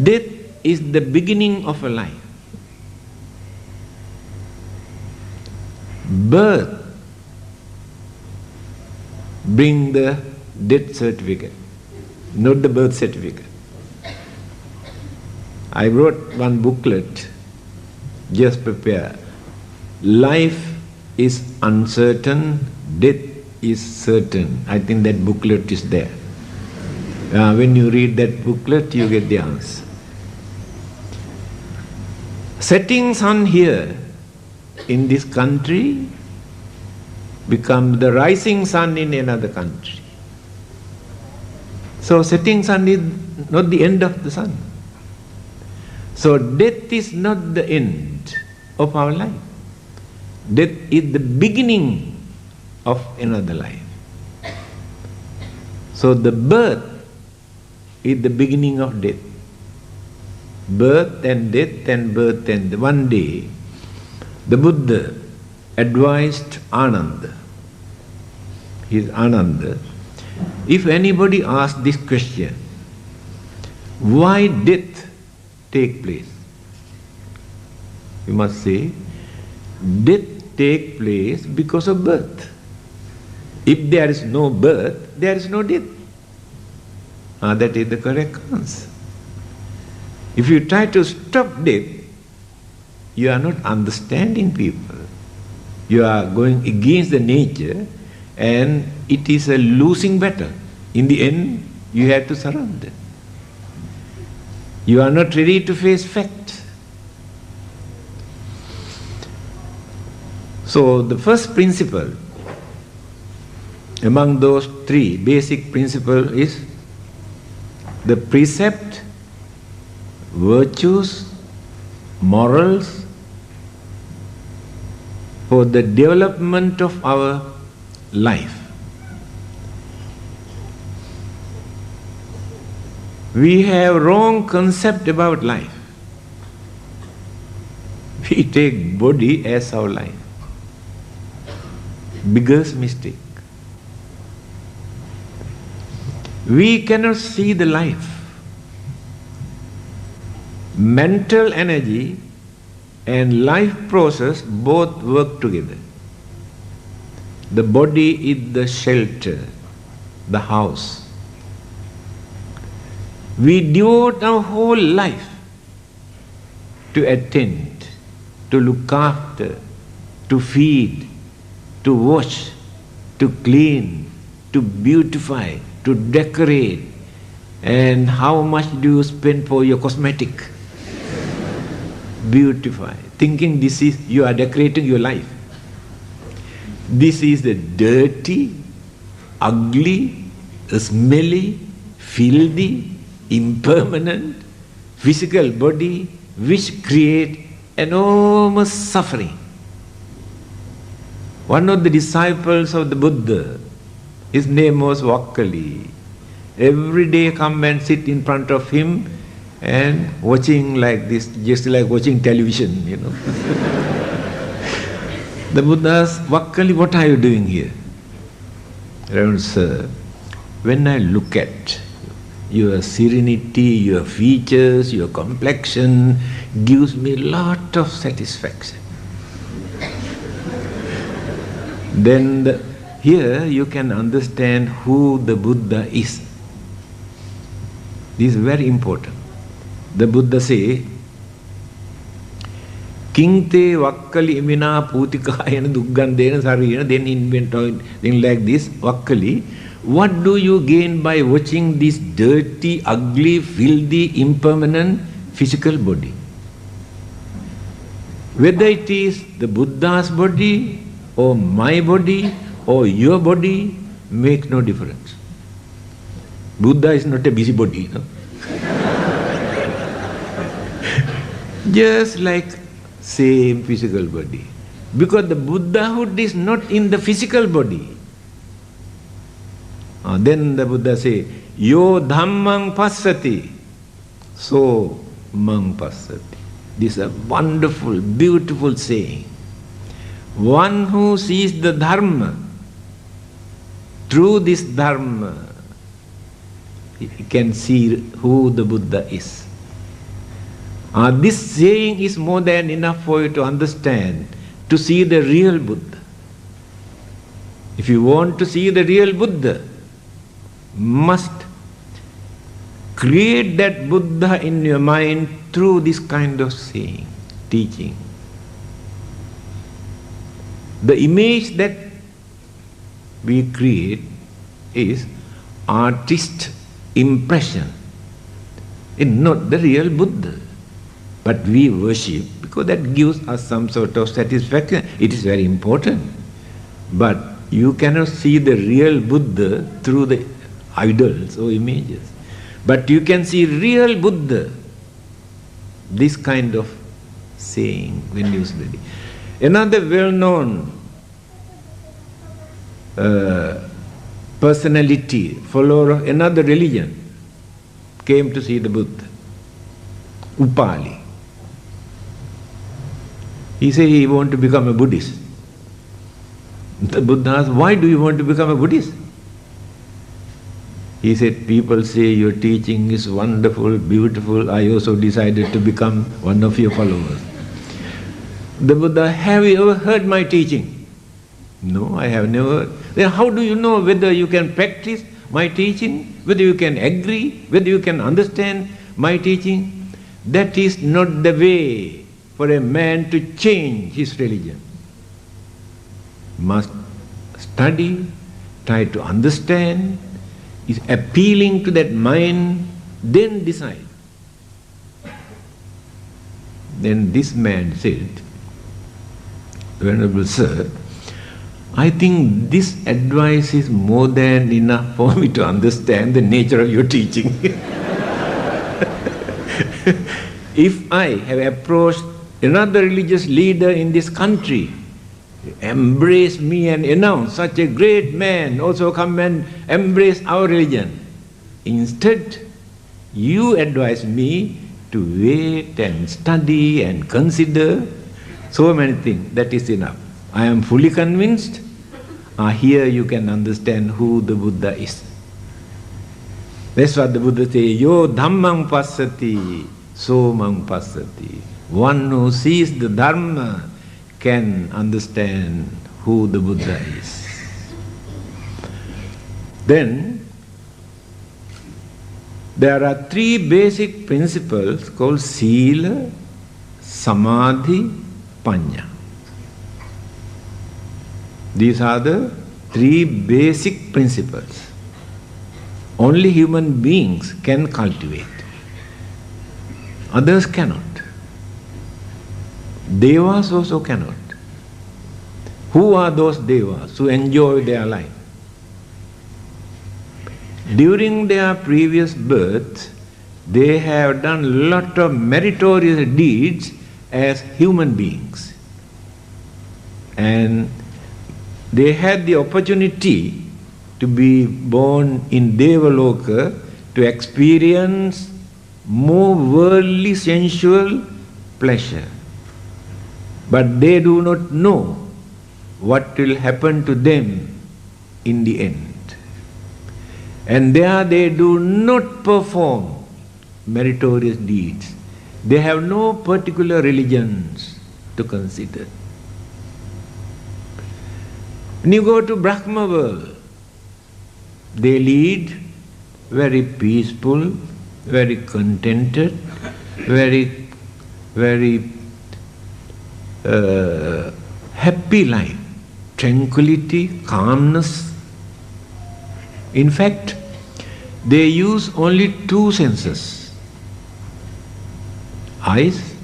Death is the beginning of a life. Birth brings the death certificate, not the birth certificate. I wrote one booklet, just prepare. Life is uncertain, death is certain. I think that booklet is there. When you read that booklet, you get the answer. Setting sun here in this country becomes the rising sun in another country. So setting sun is not the end of the sun. So death is not the end of our life. Death is the beginning of another life. So the birth is the beginning of death. Birth and death and birth and death. One day, the Buddha advised Ananda, his Ananda, if anybody asks this question, why death take place? You must say, death take place because of birth. If there is no birth, there is no death. That is the correct answer. If you try to stop death, you are not understanding people. You are going against the nature, and it is a losing battle. In the end, you have to surrender. You are not ready to face fact. So the first principle among those three basic principles is the precept, virtues, morals for the development of our life. We have wrong concept about life. We take body as our life. Biggest mistake. We cannot see the life. Mental energy and life process both work together. The body is the shelter, the house. We devote our whole life to attend, to look after, to feed, to wash, to clean, to beautify, to decorate. And how much do you spend for your cosmetic? Beautify, thinking this is, you are decorating your life. This is the dirty, ugly, smelly, filthy, impermanent physical body which create enormous suffering. One of the disciples of the Buddha, his name was Vakkali. Every day come and sit in front of him and watching like this, just like watching television, The Buddha asked, Vakkali, what are you doing here? Reverend Sir, when I look at your serenity, your features, your complexion, gives me a lot of satisfaction. Then here you can understand who the Buddha is. This is very important. The Buddha say, Kingte Vakkali imina putikayana duggandena sarina, then invent thing like this, Vakkali. What do you gain by watching this dirty, ugly, filthy, impermanent physical body? Whether it is the Buddha's body, or my body, or your body, makes no difference. Buddha is not a busybody, no? Just like same physical body. Because the Buddhahood is not in the physical body. Then the Buddha say, Yo Dhammang Passati, so Mang Passati. This is a wonderful, beautiful saying. One who sees the Dharma, through this Dharma, he can see who the Buddha is. This saying is more than enough for you to understand, to see the real Buddha. If you want to see the real Buddha, must create that Buddha in your mind through this kind of saying, teaching. The image that we create is artist impression. It's not the real Buddha. But we worship because that gives us some sort of satisfaction. It is very important. But you cannot see the real Buddha through the idols or images. But you can see real Buddha, this kind of saying when you study. Another well-known personality, follower of another religion, came to see the Buddha, Upali. He said he wanted to become a Buddhist. The Buddha asked, why do you want to become a Buddhist? He said, people say your teaching is wonderful, beautiful. I also decided to become one of your followers. The Buddha, have you ever heard my teaching? No, I have never heard. Then how do you know whether you can practice my teaching, whether you can agree, whether you can understand my teaching? That is not the way for a man to change his religion. Must study, try to understand, is appealing to that mind, then decide. Then this man said, Venerable Sir, I think this advice is more than enough for me to understand the nature of your teaching. If I have approached another religious leader in this country, embrace me and announce such a great man also come and embrace our religion. Instead, you advise me to wait and study and consider so many things. That is enough. I am fully convinced. Here you can understand who the Buddha is. That's what the Buddha says, Yo Dhammang Passati, so Mang Passati. One who sees the Dharma can understand who the Buddha is. Then, there are three basic principles called Sila, Samadhi, Panya. These are the three basic principles. Only human beings can cultivate. Others cannot. Devas also cannot. Who are those devas who enjoy their life? During their previous birth, they have done a lot of meritorious deeds as human beings. And they had the opportunity to be born in Devaloka to experience more worldly sensual pleasure. But they do not know what will happen to them in the end. And there they do not perform meritorious deeds. They have no particular religions to consider. When you go to Brahma world, they lead very peaceful, very contented, very happy life, tranquility, calmness. In fact, they use only two senses, eyes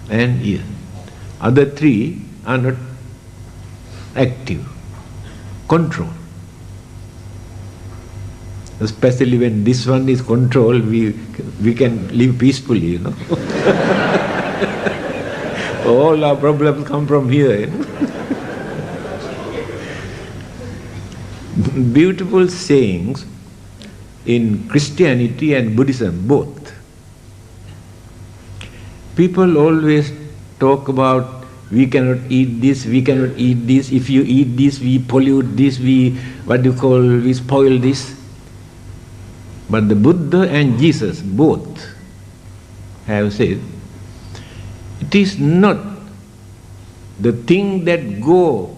and ear. Other three are not active, control. Especially when this one is controlled, we can live peacefully, you know. All our problems come from here, you know. Beautiful sayings in Christianity and Buddhism, both. People always talk about, we cannot eat this, we cannot eat this, if you eat this, we pollute this, we spoil this. But the Buddha and Jesus both have said, it is not the thing that go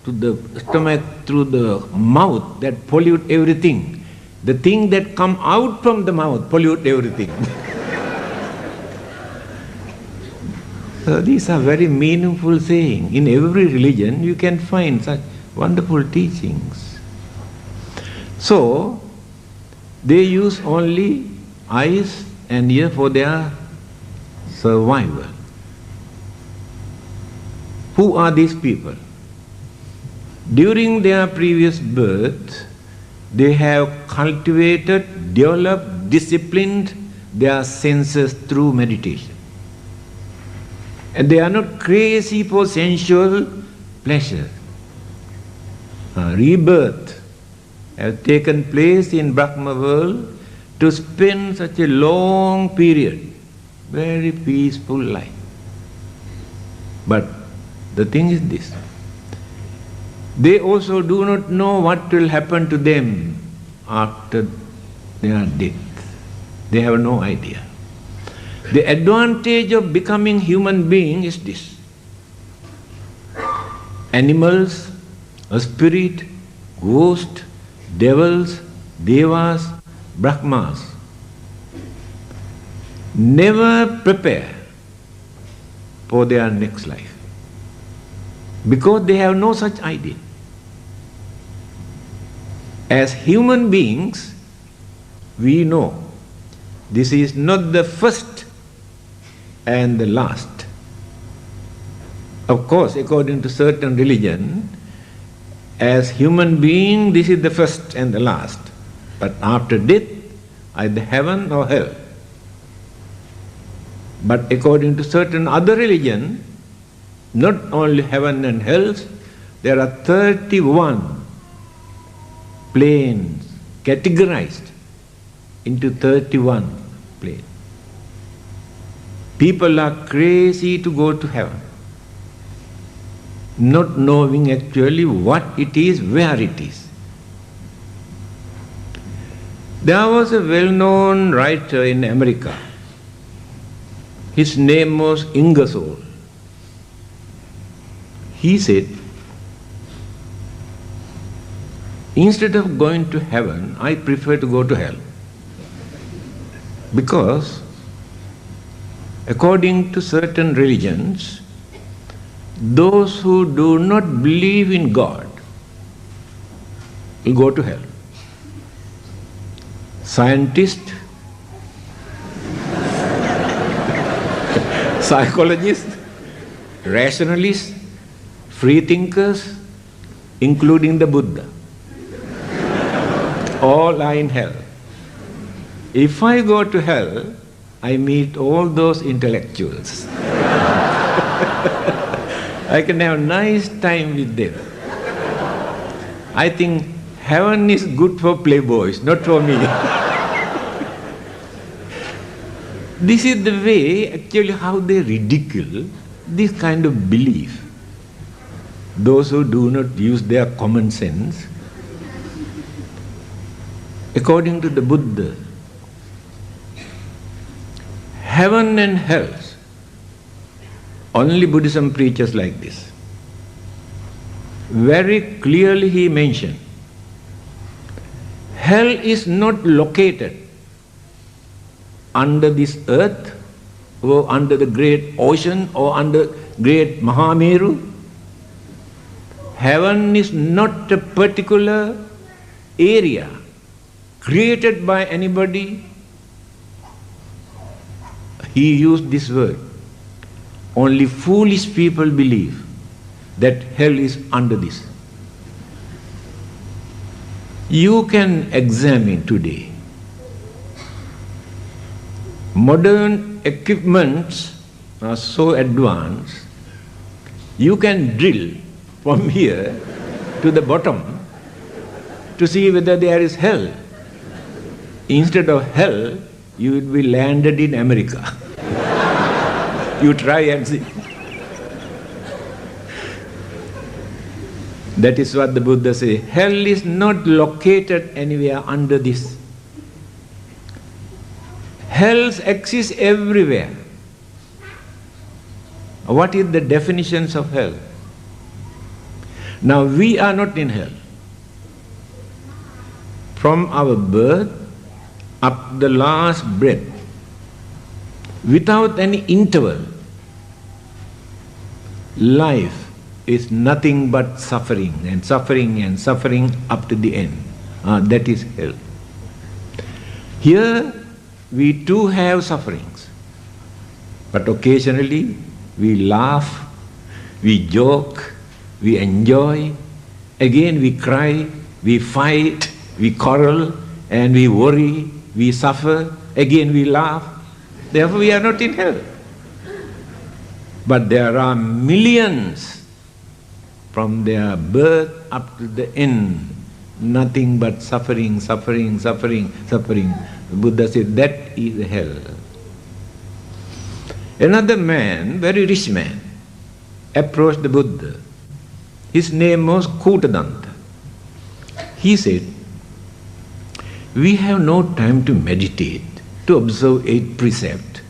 to the stomach through the mouth that pollute everything. The thing that come out from the mouth pollute everything. So these are very meaningful sayings. In every religion you can find such wonderful teachings. So they use only eyes and ear for their survival. Who are these people? During their previous birth, they have cultivated, developed, disciplined their senses through meditation. And they are not crazy for sensual pleasure. Rebirth has taken place in Brahma world to spend such a long period, very peaceful life. But the thing is this, they also do not know what will happen to them after their death. They have no idea. The advantage of becoming human being is this. Animals, a spirit, ghost, devils, devas, brahmas never prepare for their next life because they have no such idea. As human beings, we know this is not the first and the last. Of course, according to certain religion, as human being, this is the first and the last. But after death, either heaven or hell. But according to certain other religion, not only heaven and hell, there are 31 planes categorized into 31 planes. People are crazy to go to heaven, not knowing actually what it is, where it is. There was a well-known writer in America. His name was Ingersoll. He said, instead of going to heaven, I prefer to go to hell. Because according to certain religions, those who do not believe in God will go to hell. Scientists, psychologists, rationalists, free thinkers, including the Buddha, all are in hell. If I go to hell, I meet all those intellectuals. I can have a nice time with them. I think heaven is good for playboys, not for me. This is the way, actually, how they ridicule this kind of belief. those who do not use their common sense. According to the Buddha, heaven and hell, only Buddhism preaches like this. Very clearly he mentioned, hell is not located under this earth or under the great ocean or under great Mahameru. Heaven is not a particular area created by anybody. He used this word. Only foolish people believe that hell is under this. You can examine today. Modern equipments are so advanced, you can drill from here to the bottom to see whether there is hell. Instead of hell, you will be landed in America. You try and see. That is what the Buddha says. Hell is not located anywhere under this. Hell exists everywhere. What is the definitions of hell? Now we are not in hell. From our birth up the last breath, without any interval, life is nothing but suffering and suffering and suffering up to the end. That is hell. Here we too have sufferings, but occasionally we laugh, we joke, we enjoy, again we cry, we fight, we quarrel, and we worry, we suffer, again we laugh. Therefore we are not in hell. But there are millions from their birth up to the end, nothing but suffering, suffering, suffering, suffering. The Buddha said that is hell. Another man, very rich man, approached the Buddha. His name was Kutadanta. He said, we have no time to meditate, to observe 8 precepts.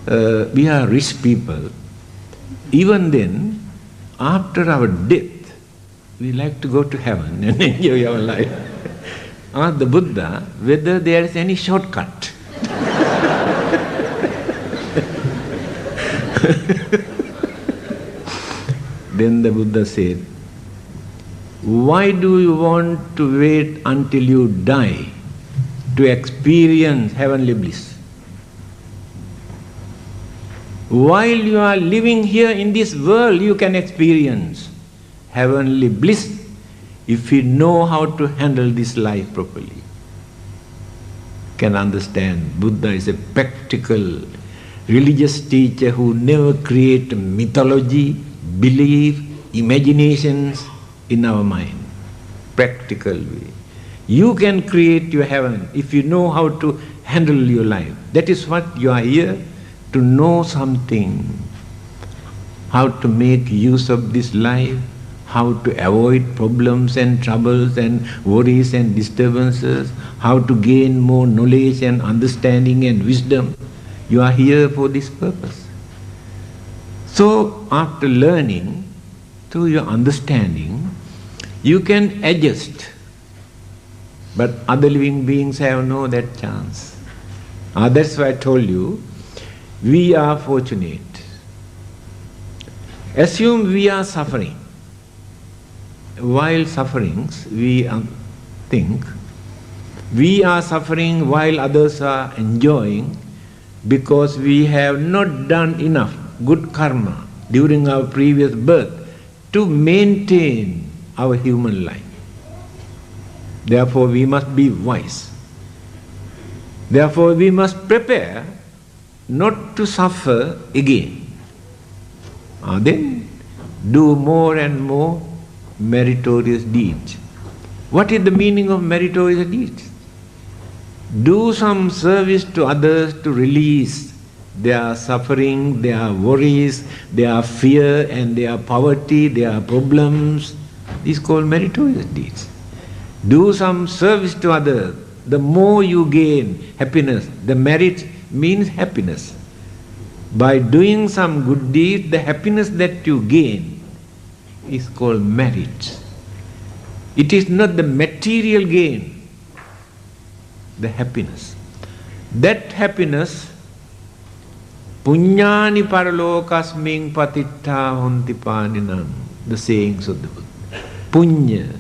We are rich people. Even then, after our death, we like to go to heaven and enjoy our life. Ask the Buddha whether there is any shortcut. Then the Buddha said, why do you want to wait until you die to experience heavenly bliss? While you are living here in this world, you can experience heavenly bliss if you know how to handle this life properly. Can understand, Buddha is a practical religious teacher who never create mythology, belief, imaginations in our mind. Practical way. You can create your heaven if you know how to handle your life. That is what you are here, to know something, how to make use of this life, how to avoid problems and troubles and worries and disturbances, how to gain more knowledge and understanding and wisdom. You are here for this purpose. So after learning, through your understanding, you can adjust. But other living beings have no that chance. That's why I told you, we are fortunate. Assume we are suffering. While sufferings, we think we are suffering while others are enjoying, because we have not done enough good karma during our previous birth to maintain our human life. Therefore we must be wise. Therefore we must prepare not to suffer again. Then do more and more meritorious deeds. What is the meaning of meritorious deeds? Do some service to others to release their suffering, their worries, their fear and their poverty, their problems. These called meritorious deeds. Do some service to others. The more you gain happiness, the merit means happiness. By doing some good deed, the happiness that you gain is called merit. It is not the material gain, the happiness. That happiness, punyani paralokasming patitta honti paninam, the sayings of the Buddha. Punya,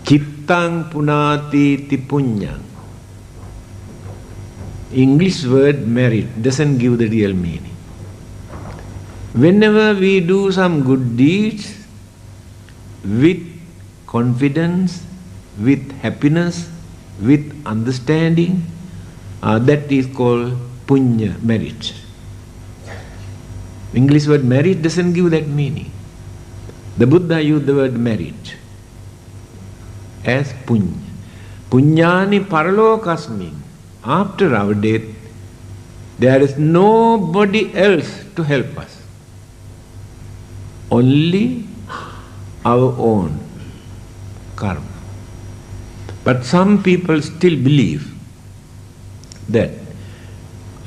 chittang punati ti punyang. English word merit doesn't give the real meaning. Whenever we do some good deeds with confidence, with happiness, with understanding, that is called punya, merit. English word merit doesn't give that meaning. The Buddha used the word merit as punya. Punyani paralokasmin. After our death, there is nobody else to help us. Only our own karma. But some people still believe that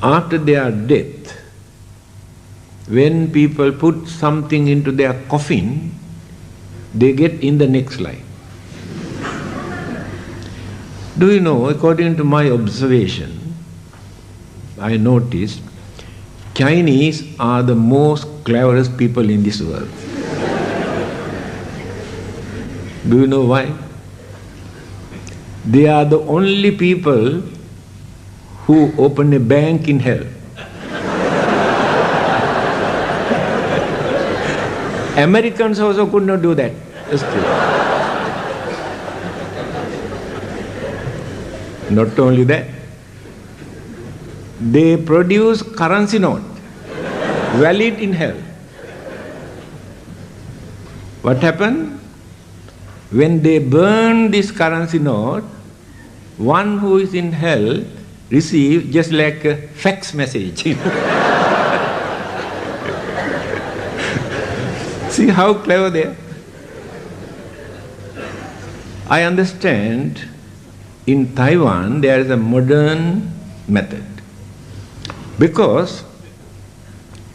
after their death, when people put something into their coffin, they get in the next life. Do you know, according to my observation, I noticed Chinese are the most cleverest people in this world. Do you know why? They are the only people who open a bank in hell. Americans also could not do that. Not only that, they produce currency note, valid in hell. What happened? When they burn this currency note, one who is in hell receives just like a fax message. See how clever they are? I understand in Taiwan there is a modern method. Because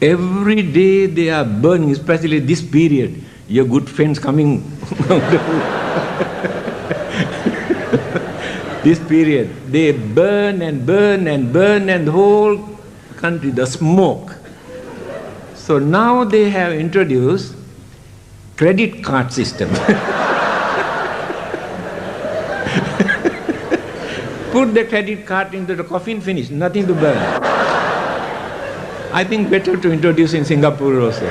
every day they are burning, especially this period, your good friends coming. This period, they burn and burn and burn, and the whole country, the smoke. So now they have introduced credit card system. Put the credit card into the coffin, finish, nothing to burn. I think better to introduce in Singapore also.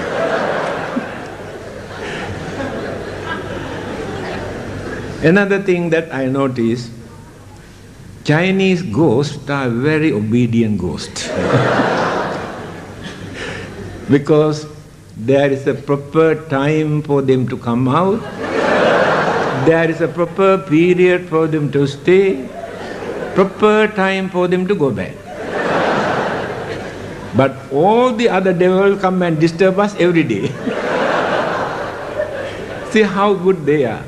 Another thing that I noticed, Chinese ghosts are very obedient ghosts. Because there is a proper time for them to come out, there is a proper period for them to stay, proper time for them to go back. But all the other devils come and disturb us every day. See how good they are.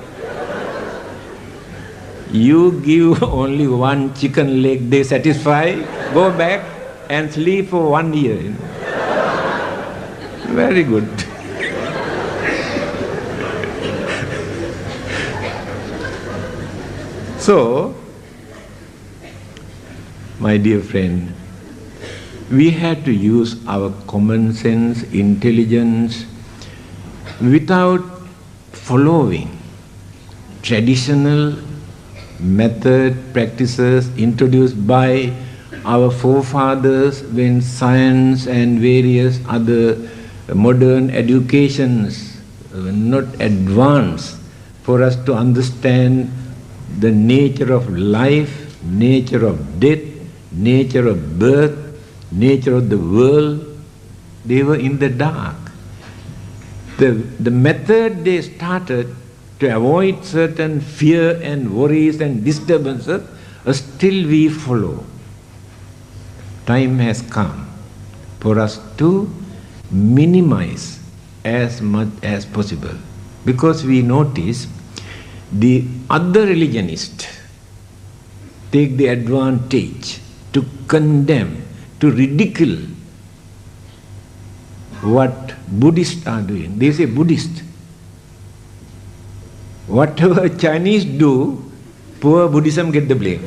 You give only one chicken leg, they satisfy, go back and sleep for 1 year. Very good. So, my dear friend, we had to use our common sense, intelligence, without following traditional method, practices introduced by our forefathers when science and various other modern educations were not advanced for us to understand the nature of life, nature of death, nature of birth, nature of the world. They were in the dark. The method they started to avoid certain fear and worries and disturbances, still we follow. time has come for us to minimize as much as possible. Because we notice the other religionists take the advantage to condemn, to ridicule what Buddhists are doing. They say Buddhist. Whatever Chinese do, poor Buddhism get the blame.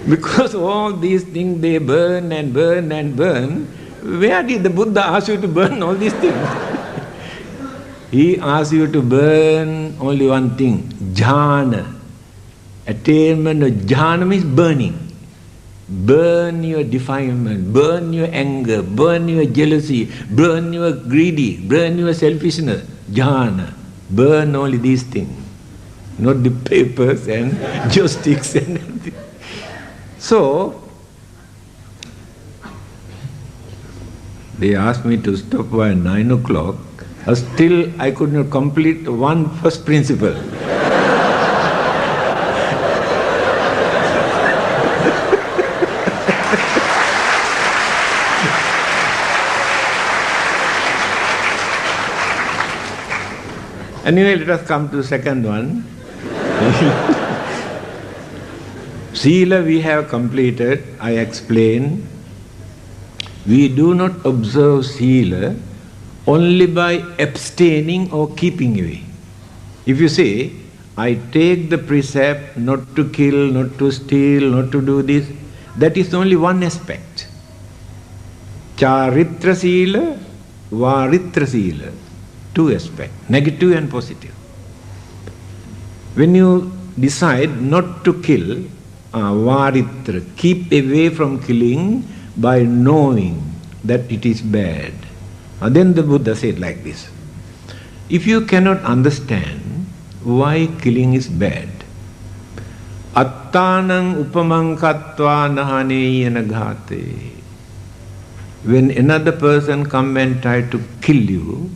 Because all these things they burn and burn and burn, where did the Buddha ask you to burn all these things? He asked you to burn only one thing, jhana. Attainment of jhana means burning. Burn your defilement, burn your anger, burn your jealousy, burn your greedy, burn your selfishness. Jhana. Burn only these things. Not the papers and joysticks and everything. So, they asked me to stop by 9 o'clock. Still, I could not complete one first principle. Anyway, let us come to the second one. Sila we have completed, I explained. We do not observe Sila only by abstaining or keeping away. If you say, I take the precept not to kill, not to steal, not to do this, that is only one aspect. Charitra Sila, Varitra Sila. Two aspects, negative and positive. When you decide not to kill, varitra, keep away from killing by knowing that it is bad. Then the Buddha said like this, if you cannot understand why killing is bad, attanang upamang kattva nahaneyana ghate. When another person come and try to kill you,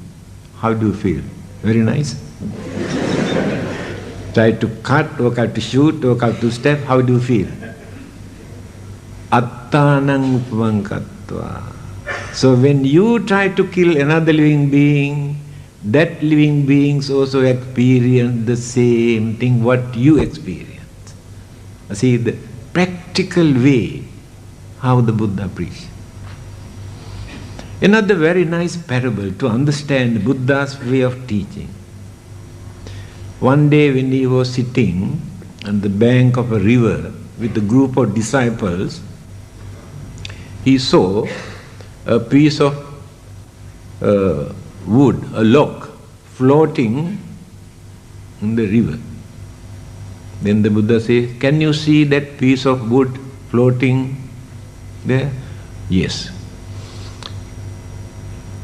how do you feel? Very nice. Try to cut, or try to shoot, or try to stab, how do you feel? Attanang upamang kattva. So when you try to kill another living being, that living beings also experience the same thing what you experience. See the practical way how the Buddha preached. Another very nice parable to understand Buddha's way of teaching. One day when he was sitting on the bank of a river with a group of disciples, he saw a piece of wood, a log, floating in the river. Then the Buddha says, can you see that piece of wood floating there? Yes.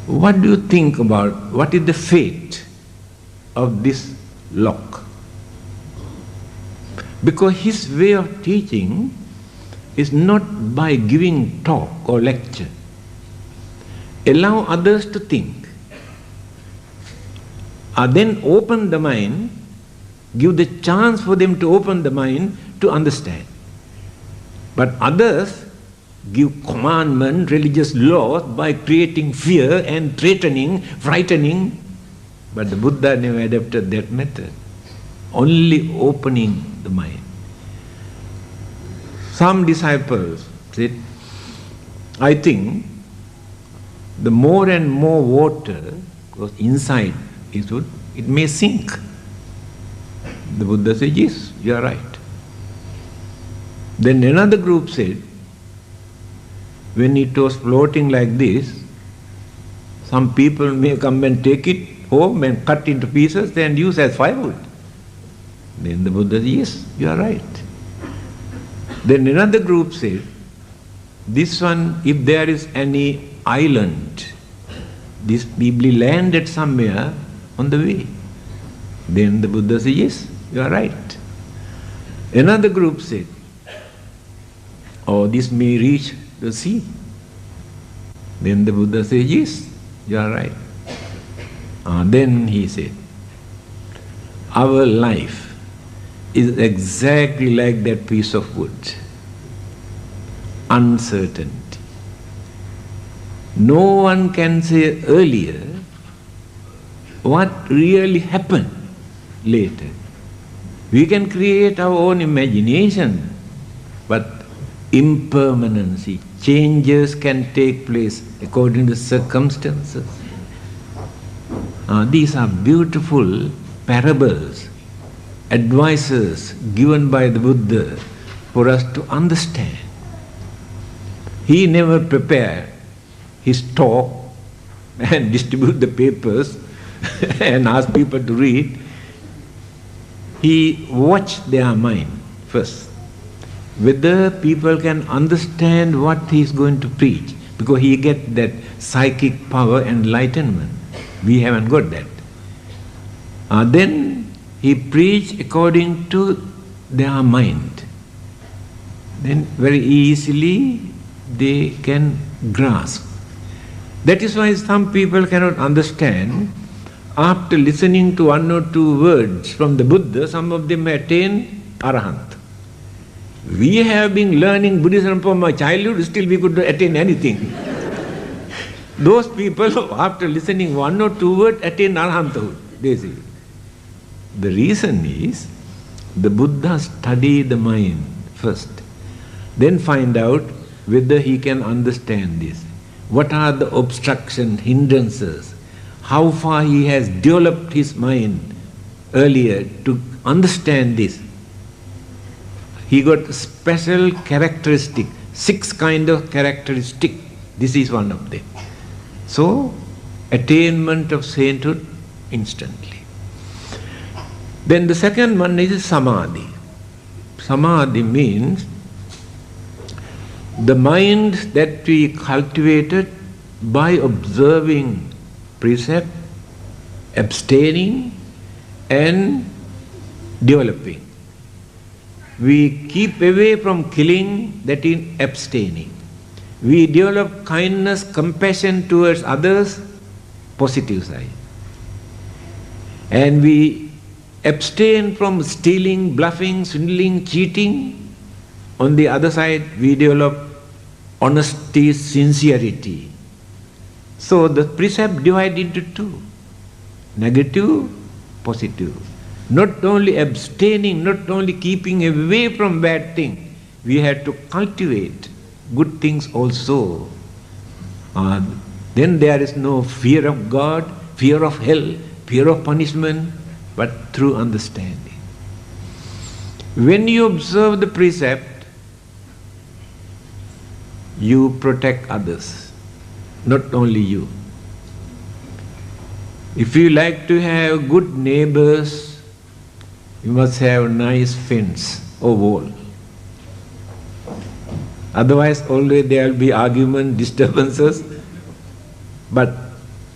What do you think about, what is the fate of this log? Because his way of teaching is not by giving talk or lecture. Allow others to think. Then open the mind, give the chance for them to open the mind to understand. But others give commandment, religious laws by creating fear and threatening, frightening. But the Buddha never adopted that method. Only opening the mind. Some disciples said, I think the more and more water goes inside his wood, it may sink. The Buddha said, yes, you are right. Then another group said, when it was floating like this, some people may come and take it home and cut into pieces and use as firewood. Then the Buddha said, yes, you are right. Then another group said, this one, if there is any island, this people landed somewhere on the way. Then the Buddha said, yes, you are right. Another group said, oh, this may reach the sea. Then the Buddha said, yes, you are right. Then he said, our life is exactly like that piece of wood. Uncertainty. No one can say earlier what really happened later. We can create our own imagination, but impermanency, changes can take place according to circumstances. These are beautiful parables, advices given by the Buddha for us to understand. He never prepared his talk and distribute the papers and ask people to read. He watched their mind first, whether people can understand what he is going to preach, because he get that psychic power, enlightenment. We haven't got that. Then he preached according to their mind. Then very easily they can grasp. That is why some people cannot understand. After listening to one or two words from the Buddha, some of them attain Arahant. We have been learning Buddhism from our childhood, still we could not attain anything. Those people, after listening one or two words, attain Arahanthood, they say. The reason is, the Buddha studied the mind first, then find out whether he can understand this. What are the obstructions, hindrances? How far he has developed his mind earlier to understand this. He got special characteristic, 6 kind of characteristic. This is one of them. So, attainment of sainthood instantly. Then the second one is samadhi. Samadhi means the mind that we cultivated by observing precept, abstaining and developing. We keep away from killing, that is abstaining. We develop kindness, compassion towards others, positive side. And we abstain from stealing, bluffing, swindling, cheating. On the other side, we develop honesty, sincerity. So the precept divided into 2. Negative, positive. Not only abstaining, not only keeping away from bad things, we have to cultivate good things also. Then there is no fear of God, fear of hell, fear of punishment, but through understanding. When you observe the precept, you protect others, not only you. If you like to have good neighbors, you must have nice fence or wall. Otherwise, always there will be argument, disturbances. But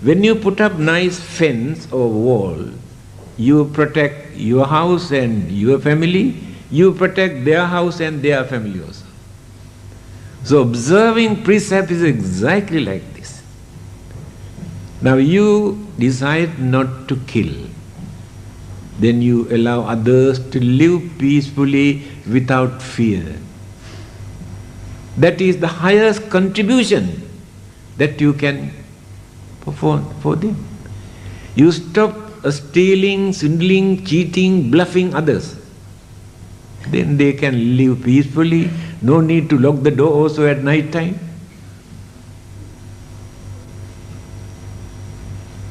when you put up nice fence or wall, you protect your house and your family, you protect their house and their family also. So observing precept is exactly like this. Now you decide not to kill. Then you allow others to live peacefully without fear. That is the highest contribution that you can perform for them. You stop stealing, swindling, cheating, bluffing others. Then they can live peacefully. No need to lock the door also at night time.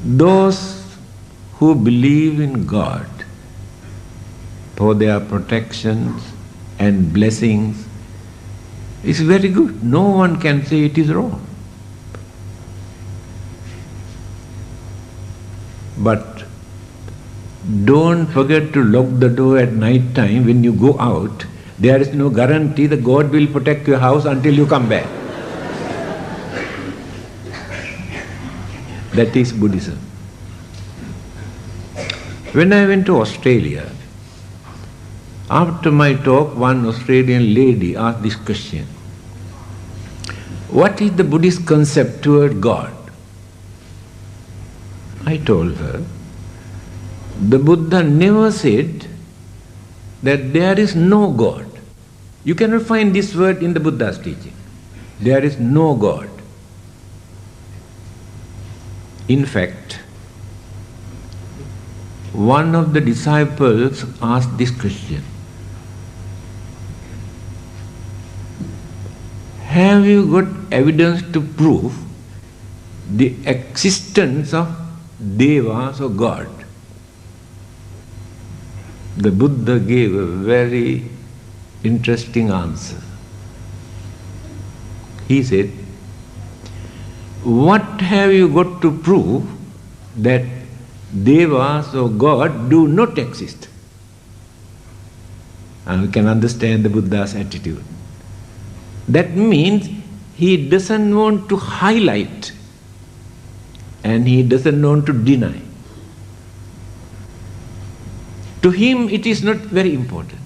Those who believe in God for their protections and blessings is very good. No one can say it is wrong. But don't forget to lock the door at night time when you go out. There is no guarantee that God will protect your house until you come back. That is Buddhism. When I went to Australia, after my talk, one Australian lady asked this question: what is the Buddhist concept toward God? I told her, The Buddha never said that there is no God. You cannot find this word in the Buddha's teaching. There is no God. In fact, one of the disciples asked this question: have you got evidence to prove the existence of devas or God? The Buddha gave a very interesting answer. He said, what have you got to prove that devas or God do not exist? And we can understand the Buddha's attitude. That means he doesn't want to highlight and he doesn't want to deny. To him it is not very important.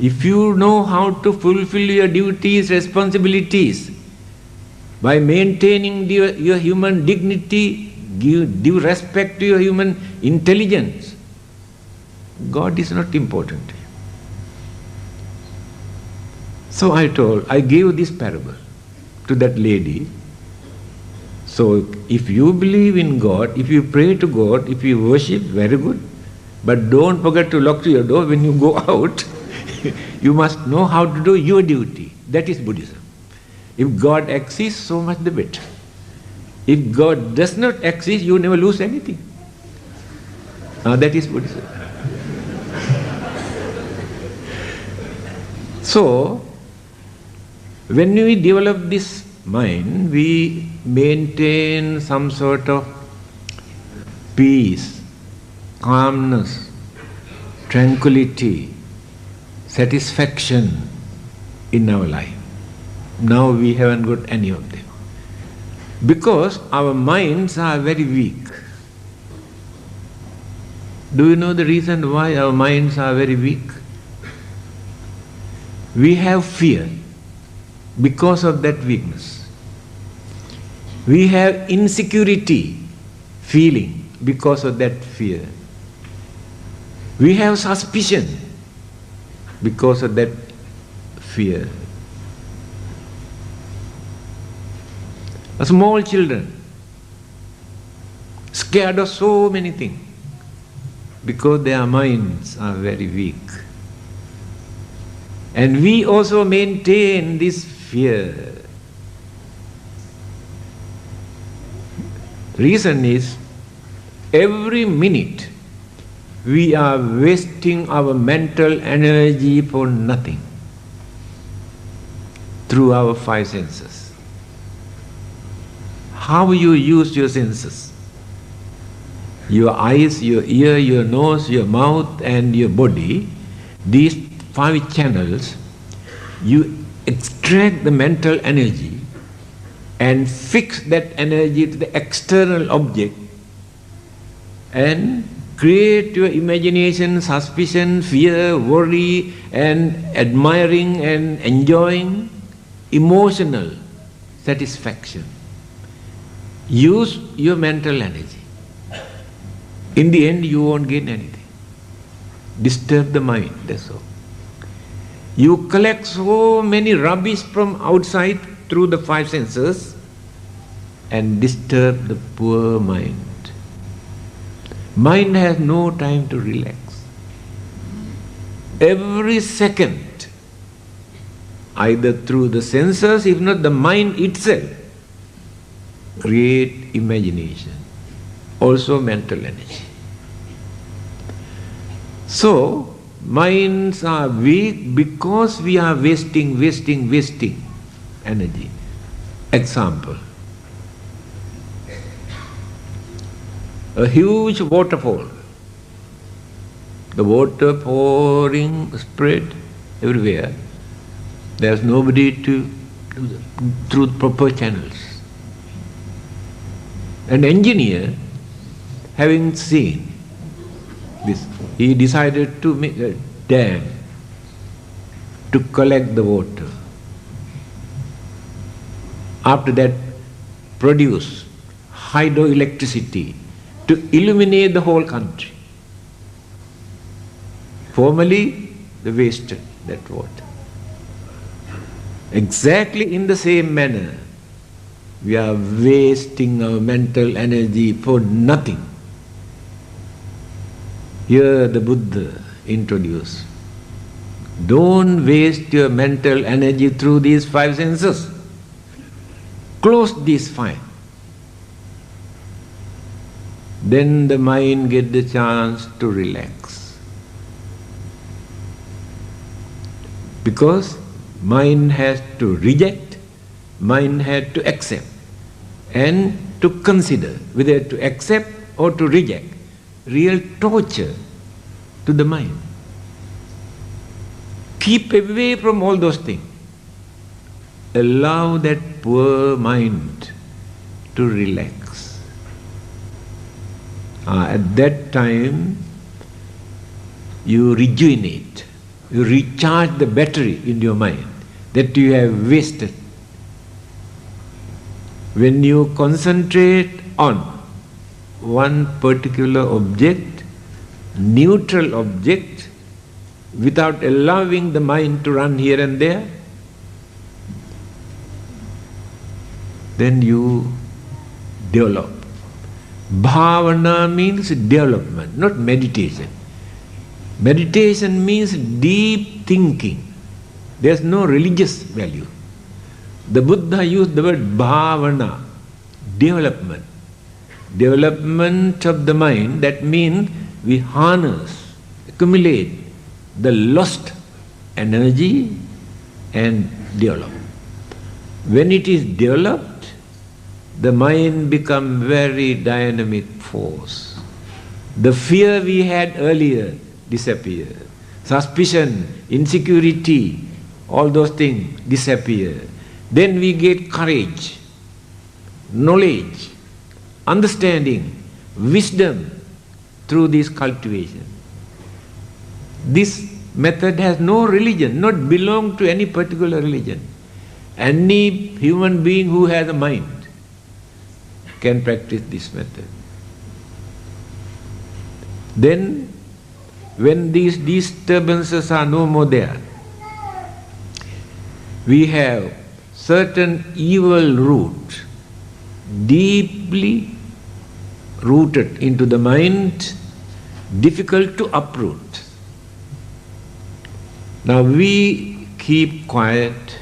If you know how to fulfill your duties, responsibilities, by maintaining your human dignity, give due respect to your human intelligence, God is not important to you. So I gave this parable to that lady. So if you believe in God, if you pray to God, if you worship, very good. But don't forget to lock your door when you go out. You must know how to do your duty. That is Buddhism. If God exists, so much the better. If God does not exist, you never lose anything. That is Buddhism. So, when we develop this mind, we maintain some sort of peace, calmness, tranquility, satisfaction in our life. Now we haven't got any of them. Because our minds are very weak. Do you know the reason why our minds are very weak? We have fear because of that weakness. We have insecurity feeling because of that fear. We have suspicion because of that fear. Small children scared of so many things because their minds are very weak. And we also maintain this fear. Reason is, every minute we are wasting our mental energy for nothing through our five senses. How you use your senses? Your eyes, your ear, your nose, your mouth and your body, these five channels, you extract the mental energy and fix that energy to the external object and create your imagination, suspicion, fear, worry and admiring and enjoying emotional satisfaction. Use your mental energy. In the end, you won't gain anything. Disturb the mind, that's all. You collect so many rubbish from outside through the five senses and disturb the poor mind. Mind has no time to relax. Every second, either through the senses, if not the mind itself, create imagination, also mental energy. So, minds are weak because we are wasting energy. Example, a huge waterfall, the water pouring, spread everywhere. There's nobody to through proper channels. An engineer, having seen this, he decided to make a dam to collect the water. After that, produce hydroelectricity to illuminate the whole country. Formerly, they wasted that water. Exactly in the same manner, we are wasting our mental energy for nothing. Here the Buddha introduced, don't waste your mental energy through these five senses. Close these five. Then the mind gets the chance to relax. Because mind has to reject, mind has to accept, and to consider whether to accept or to reject. Real torture to the mind. Keep away from all those things. Allow that poor mind to relax. At that time, you rejuvenate, you recharge the battery in your mind that you have wasted. When you concentrate on one particular object, neutral object, without allowing the mind to run here and there, then you develop. Bhavana means development, not meditation. Meditation means deep thinking. There's no religious value. The Buddha used the word bhavana, development. Development of the mind, that means we harness, accumulate the lost energy and develop. When it is developed, the mind becomes very dynamic force. The fear we had earlier disappear. Suspicion, insecurity, all those things disappear. Then we get courage, knowledge, understanding, wisdom through this cultivation. This method has no religion, not belong to any particular religion. Any human being who has a mind can practice this method. Then, when these disturbances are no more there, we have certain evil root deeply rooted into the mind, difficult to uproot. Now we keep quiet,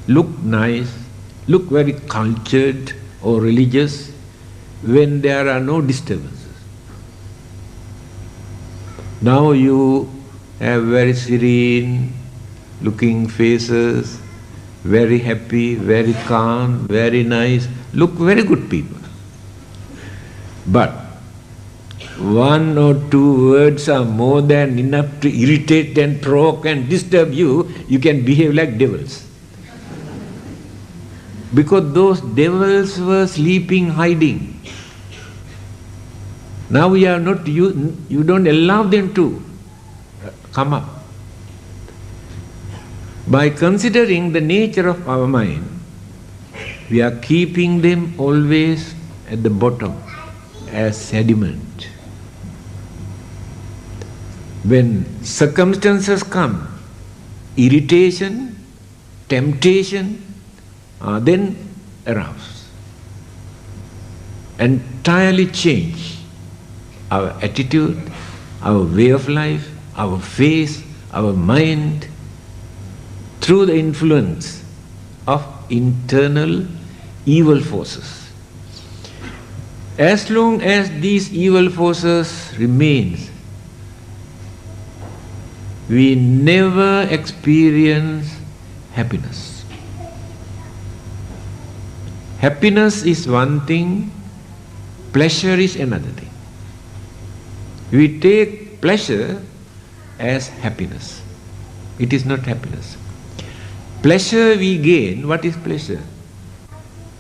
look nice, look very cultured or religious when there are no disturbances. Now you have very serene looking faces, very happy, very calm, very nice, look very good people. But one or two words are more than enough to irritate and provoke and disturb you, you can behave like devils. Because those devils were sleeping, hiding. Now we are not, you don't allow them to come up. By considering the nature of our mind, we are keeping them always at the bottom as sediment. When circumstances come, irritation, temptation, then arouse. Entirely change our attitude, our way of life, our face, our mind, through the influence of internal evil forces. As long as these evil forces remain, we never experience happiness. Happiness is one thing, pleasure is another thing. We take pleasure as happiness. It is not happiness. Pleasure we gain, what is pleasure?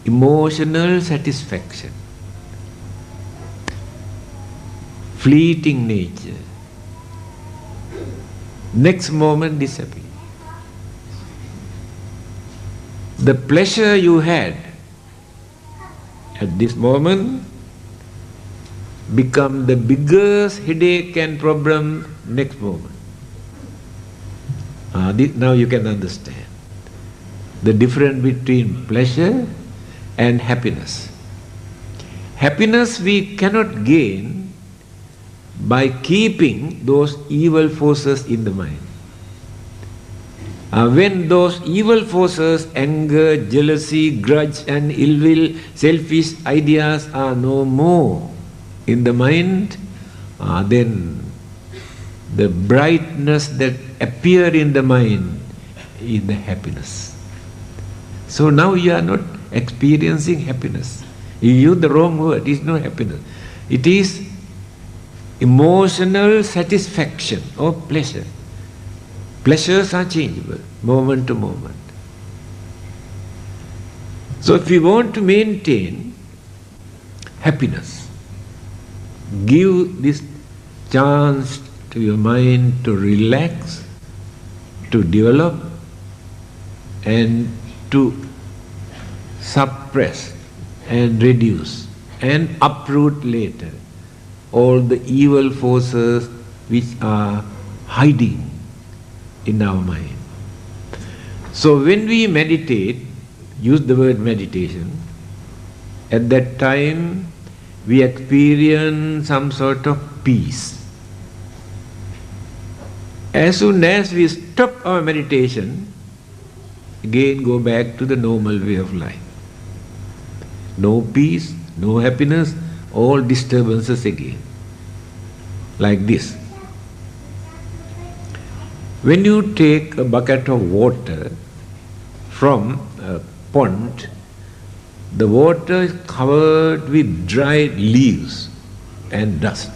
Emotional satisfaction. Fleeting nature. Next moment disappear. The pleasure you had at this moment become the biggest headache and problem next moment. Now you can understand the difference between pleasure and happiness. Happiness we cannot gain by keeping those evil forces in the mind. When those evil forces, anger, jealousy, grudge and ill will, selfish ideas are no more in the mind, then the brightness that appear in the mind is the happiness. So now you are not experiencing happiness. You use the wrong word. It is not happiness. It is emotional satisfaction or pleasure. Pleasures are changeable, moment to moment. So if you want to maintain happiness, give this chance to your mind to relax, to develop, and to suppress and reduce and uproot later all the evil forces which are hiding in our mind. So when we meditate, use the word meditation, at that time we experience some sort of peace. As soon as we stop our meditation, again go back to the normal way of life. No peace, no happiness, all disturbances again. Like this. When you take a bucket of water from a pond, the water is covered with dry leaves and dust.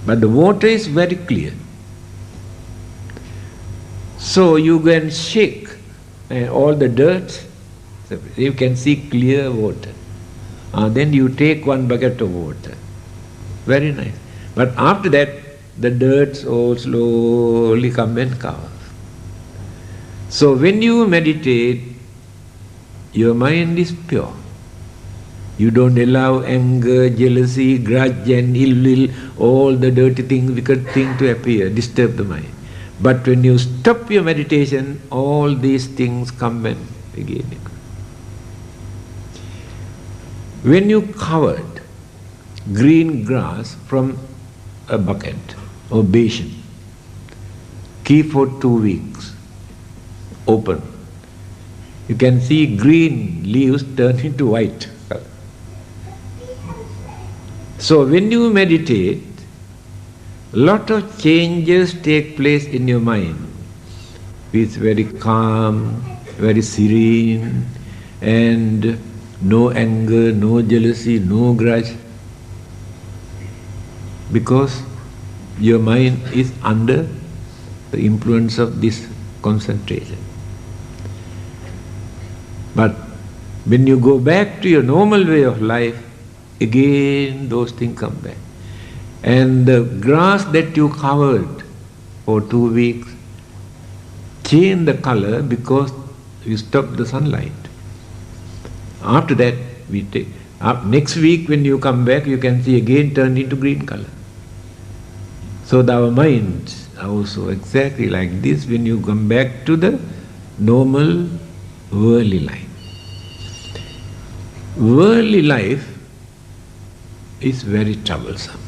But the water is very clear. So you can shake all the dirt, you can see clear water. Then you take one bucket of water. Very nice. But after that, the dirt all slowly come and cover. So when you meditate, your mind is pure. You don't allow anger, jealousy, grudge and ill will, all the dirty things, wicked things to appear, disturb the mind. But when you stop your meditation, all these things come and again. When you covered green grass from a bucket or basin, keep for 2 weeks, open. You can see green leaves turn into white. So when you meditate, lot of changes take place in your mind. It's very calm, very serene, and no anger, no jealousy, no grudge. Because your mind is under the influence of this concentration. But when you go back to your normal way of life, again those things come back. And the grass that you covered for 2 weeks changed the color because you stopped the sunlight. After that, next week when you come back, you can see again turned into green color. So our minds are also exactly like this when you come back to the normal worldly life. Worldly life is very troublesome.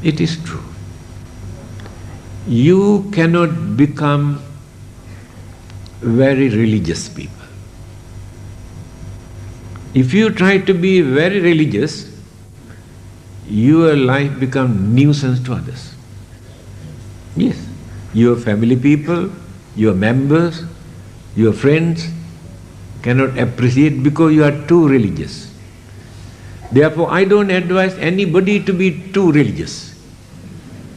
It is true. You cannot become very religious people. If you try to be very religious, your life becomes nuisance to others. Yes, your family people, your members, your friends cannot appreciate because you are too religious. Therefore, I don't advise anybody to be too religious.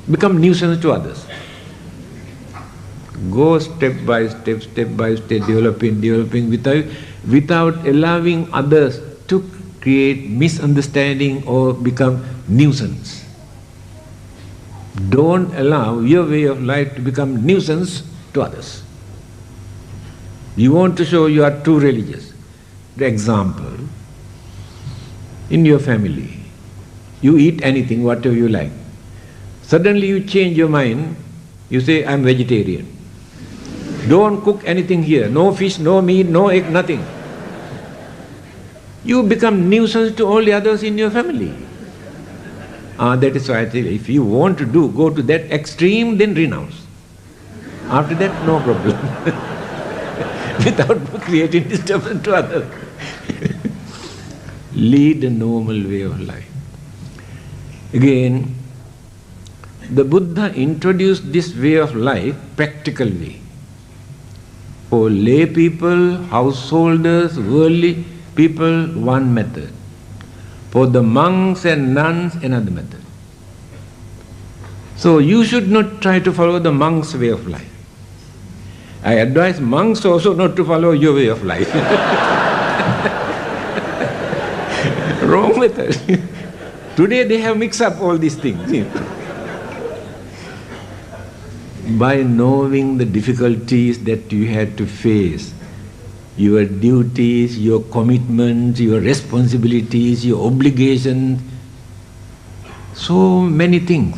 Become nuisance to others. Go step by step, developing without allowing others to create misunderstanding or become nuisance. Don't allow your way of life to become nuisance to others. You want to show you are too religious. The example, in your family. You eat anything, whatever you like. Suddenly you change your mind, you say, I'm vegetarian. Don't cook anything here, no fish, no meat, no egg, nothing. You become nuisance to all the others in your family. That is why I tell you, if you want to go to that extreme, then renounce. After that, no problem. Without creating disturbance to others. Lead a normal way of life. Again, the Buddha introduced this way of life, practical way. For lay people, householders, worldly people, one method. For the monks and nuns, another method. So you should not try to follow the monk's way of life. I advise monks also not to follow your way of life. Wrong method. Today they have mixed up all these things. By knowing the difficulties that you had to face, your duties, your commitments, your responsibilities, your obligations, so many things.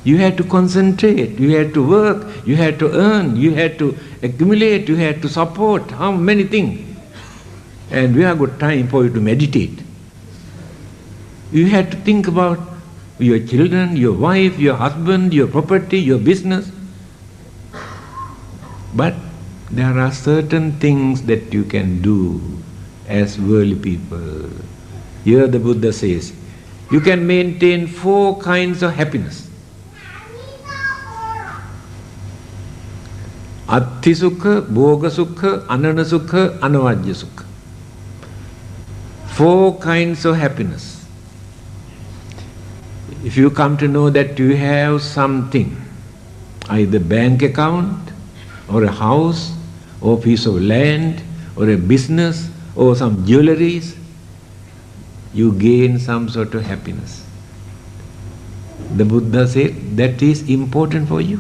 You had to concentrate, you had to work, you had to earn, you had to accumulate, you had to support, how many things. And we have got time for you to meditate. You had to think about your children, your wife, your husband, your property, your business. But there are certain things that you can do as worldly people. Here the Buddha says, you can maintain 4 kinds of happiness. Atti sukha, bhoga sukha, anana sukha, anavajya sukha. 4 kinds of happiness. If you come to know that you have something, either bank account, or a house, or a piece of land, or a business, or some jewelries, you gain some sort of happiness. The Buddha said that is important for you.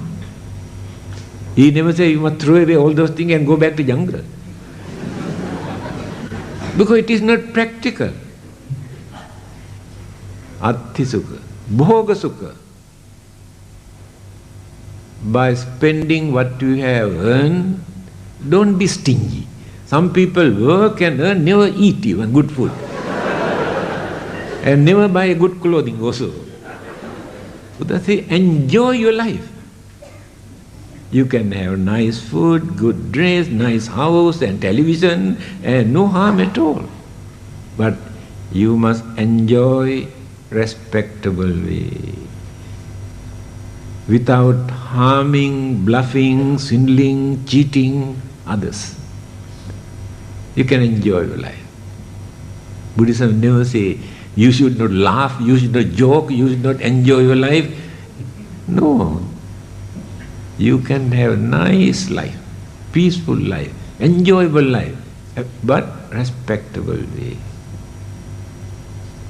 He never said you must throw away all those things and go back to jungle. Because it is not practical. Atti sukha, bhoga sukha. By spending what you have earned, don't be stingy. Some people work and earn, never eat even good food. And never buy good clothing also. Buddha says, enjoy your life. You can have nice food, good dress, nice house and television and no harm at all. But you must enjoy respectable way. Without harming, bluffing, swindling, cheating others. You can enjoy your life. Buddhism never say, you should not laugh, you should not joke, you should not enjoy your life. No. You can have a nice life, peaceful life, enjoyable life, but respectable way.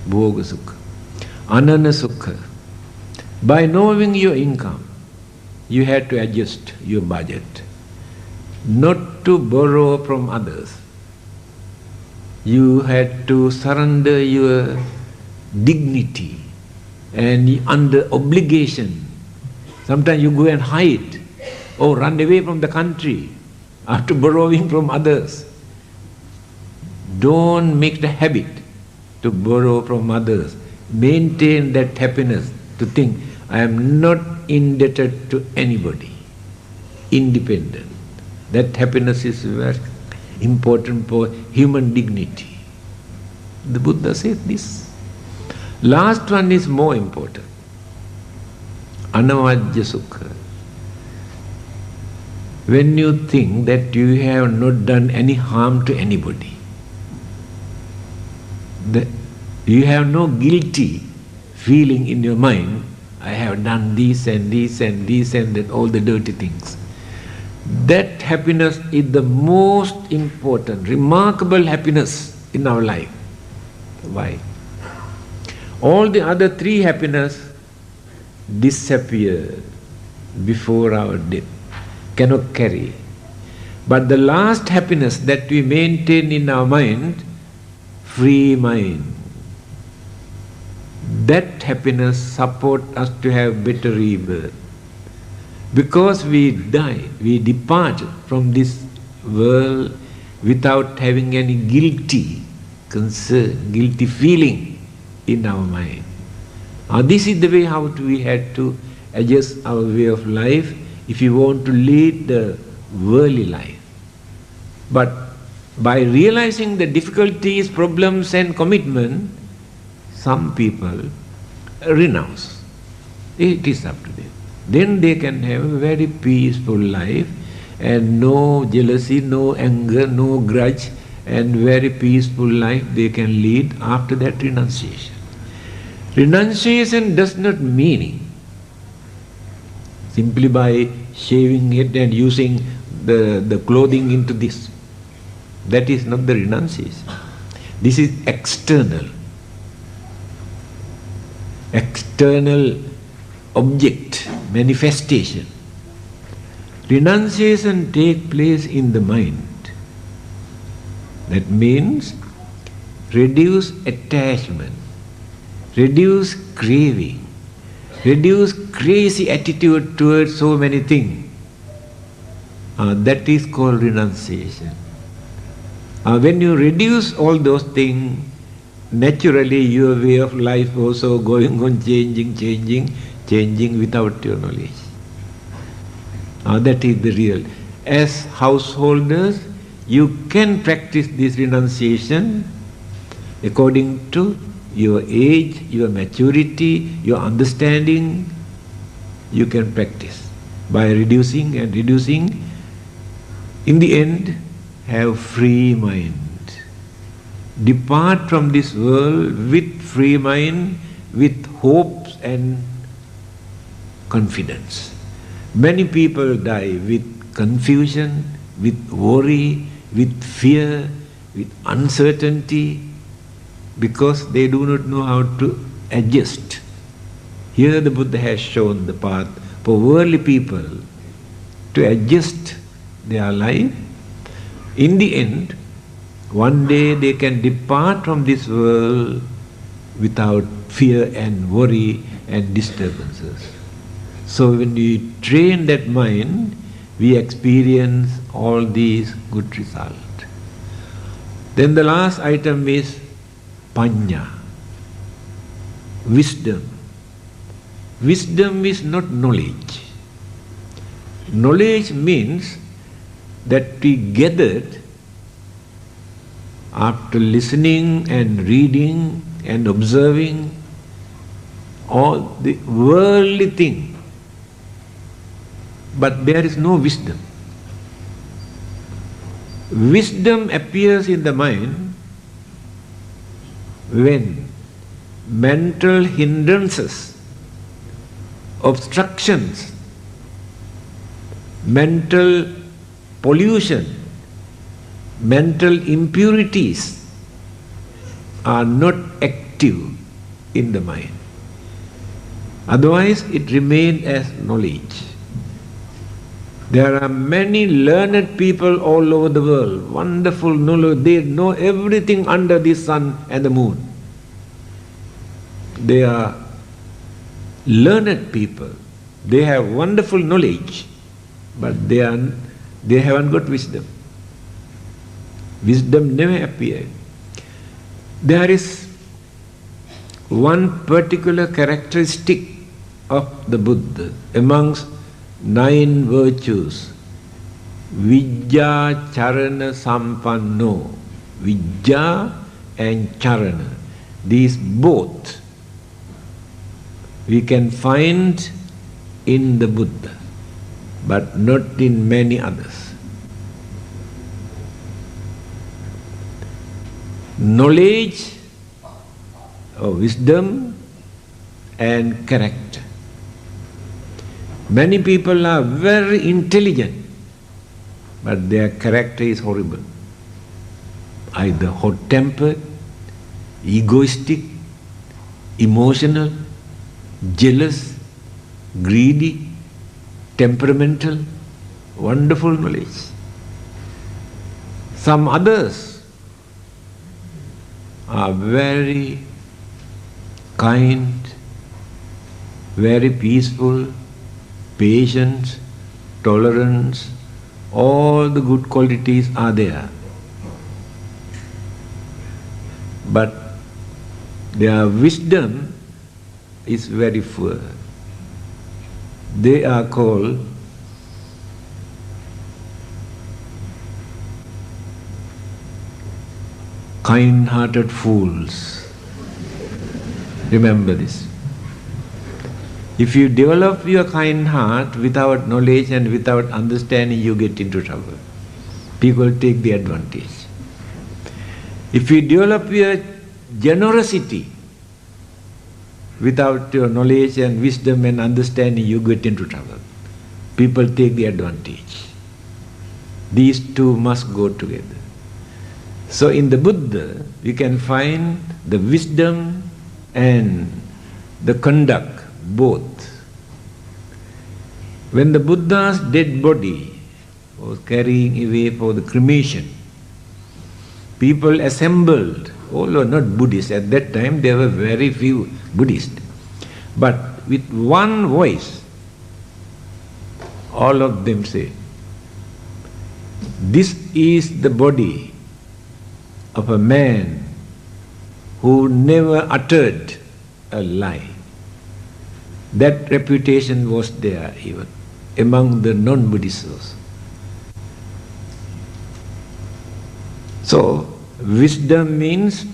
Bhoga sukha. Anana sukha. By knowing your income, you had to adjust your budget, not to borrow from others. You had to surrender your dignity and under obligation. Sometimes you go and hide or run away from the country after borrowing from others. Don't make the habit to borrow from others. Maintain that happiness to think, I am not indebted to anybody, independent. That happiness is very important for human dignity. The Buddha said this. Last one is more important. Anavajya sukha. When you think that you have not done any harm to anybody, that you have no guilty feeling in your mind, I have done this and this and this and that, all the dirty things. That happiness is the most important, remarkable happiness in our life. Why? All the other 3 happiness disappear before our death, cannot carry. But the last happiness that we maintain in our mind, free mind, that happiness supports us to have better rebirth. Because we die, we depart from this world without having any guilty concern, guilty feeling in our mind. This is the way how we had to adjust our way of life if you want to lead the worldly life. But by realizing the difficulties, problems and commitment, some people renounce. It is up to them. Then they can have a very peaceful life and no jealousy, no anger, no grudge, and very peaceful life they can lead after that renunciation. Renunciation does not mean simply by shaving it and using the clothing into this. That is not the renunciation. This is external object, manifestation. Renunciation takes place in the mind. That means reduce attachment, reduce craving, reduce crazy attitude towards so many things. That is called renunciation. When you reduce all those things, naturally your way of life also going on changing without your knowledge. That is the real. As householders, you can practice this renunciation according to your age, your maturity, your understanding. You can practice by reducing and reducing. In the end, have free mind. Depart from this world with free mind, with hopes and confidence. Many people die with confusion, with worry, with fear, with uncertainty, because they do not know how to adjust. Here the Buddha has shown the path for worldly people to adjust their life. In the end, one day they can depart from this world without fear and worry and disturbances. So when we train that mind, we experience all these good results. Then the last item is panya, wisdom. Wisdom is not knowledge. Knowledge means that we gathered after listening and reading and observing all the worldly things. But there is no wisdom. Wisdom appears in the mind when mental hindrances, obstructions, mental pollution, mental impurities are not active in the mind. Otherwise, it remains as knowledge. There are many learned people all over the world, wonderful knowledge. They know everything under the sun and the moon. They are learned people. They have wonderful knowledge, but they haven't got wisdom. Wisdom never appeared. There is one particular characteristic of the Buddha amongst 9 virtues. Vijja charana sampanno. Vijja and charana. These both we can find in the Buddha, but not in many others. Knowledge or wisdom and character. Many people are very intelligent, but their character is horrible. Either hot-tempered, egoistic, emotional, jealous, greedy, temperamental, wonderful knowledge. Some others are very kind, very peaceful, patience, tolerance, all the good qualities are there. But their wisdom is very poor. They are called kind-hearted fools. Remember this. If you develop your kind heart without knowledge and without understanding, you get into trouble. People take the advantage. If you develop your generosity without your knowledge and wisdom and understanding, you get into trouble. People take the advantage. These two must go together. So in the Buddha, you can find the wisdom and the conduct, both. When the Buddha's dead body was carrying away for the cremation, people assembled, although not Buddhists, at that time there were very few Buddhists, but with one voice, all of them say, "This is the body of a man who never uttered a lie." That reputation was there even among the non-Buddhists also. So, wisdom means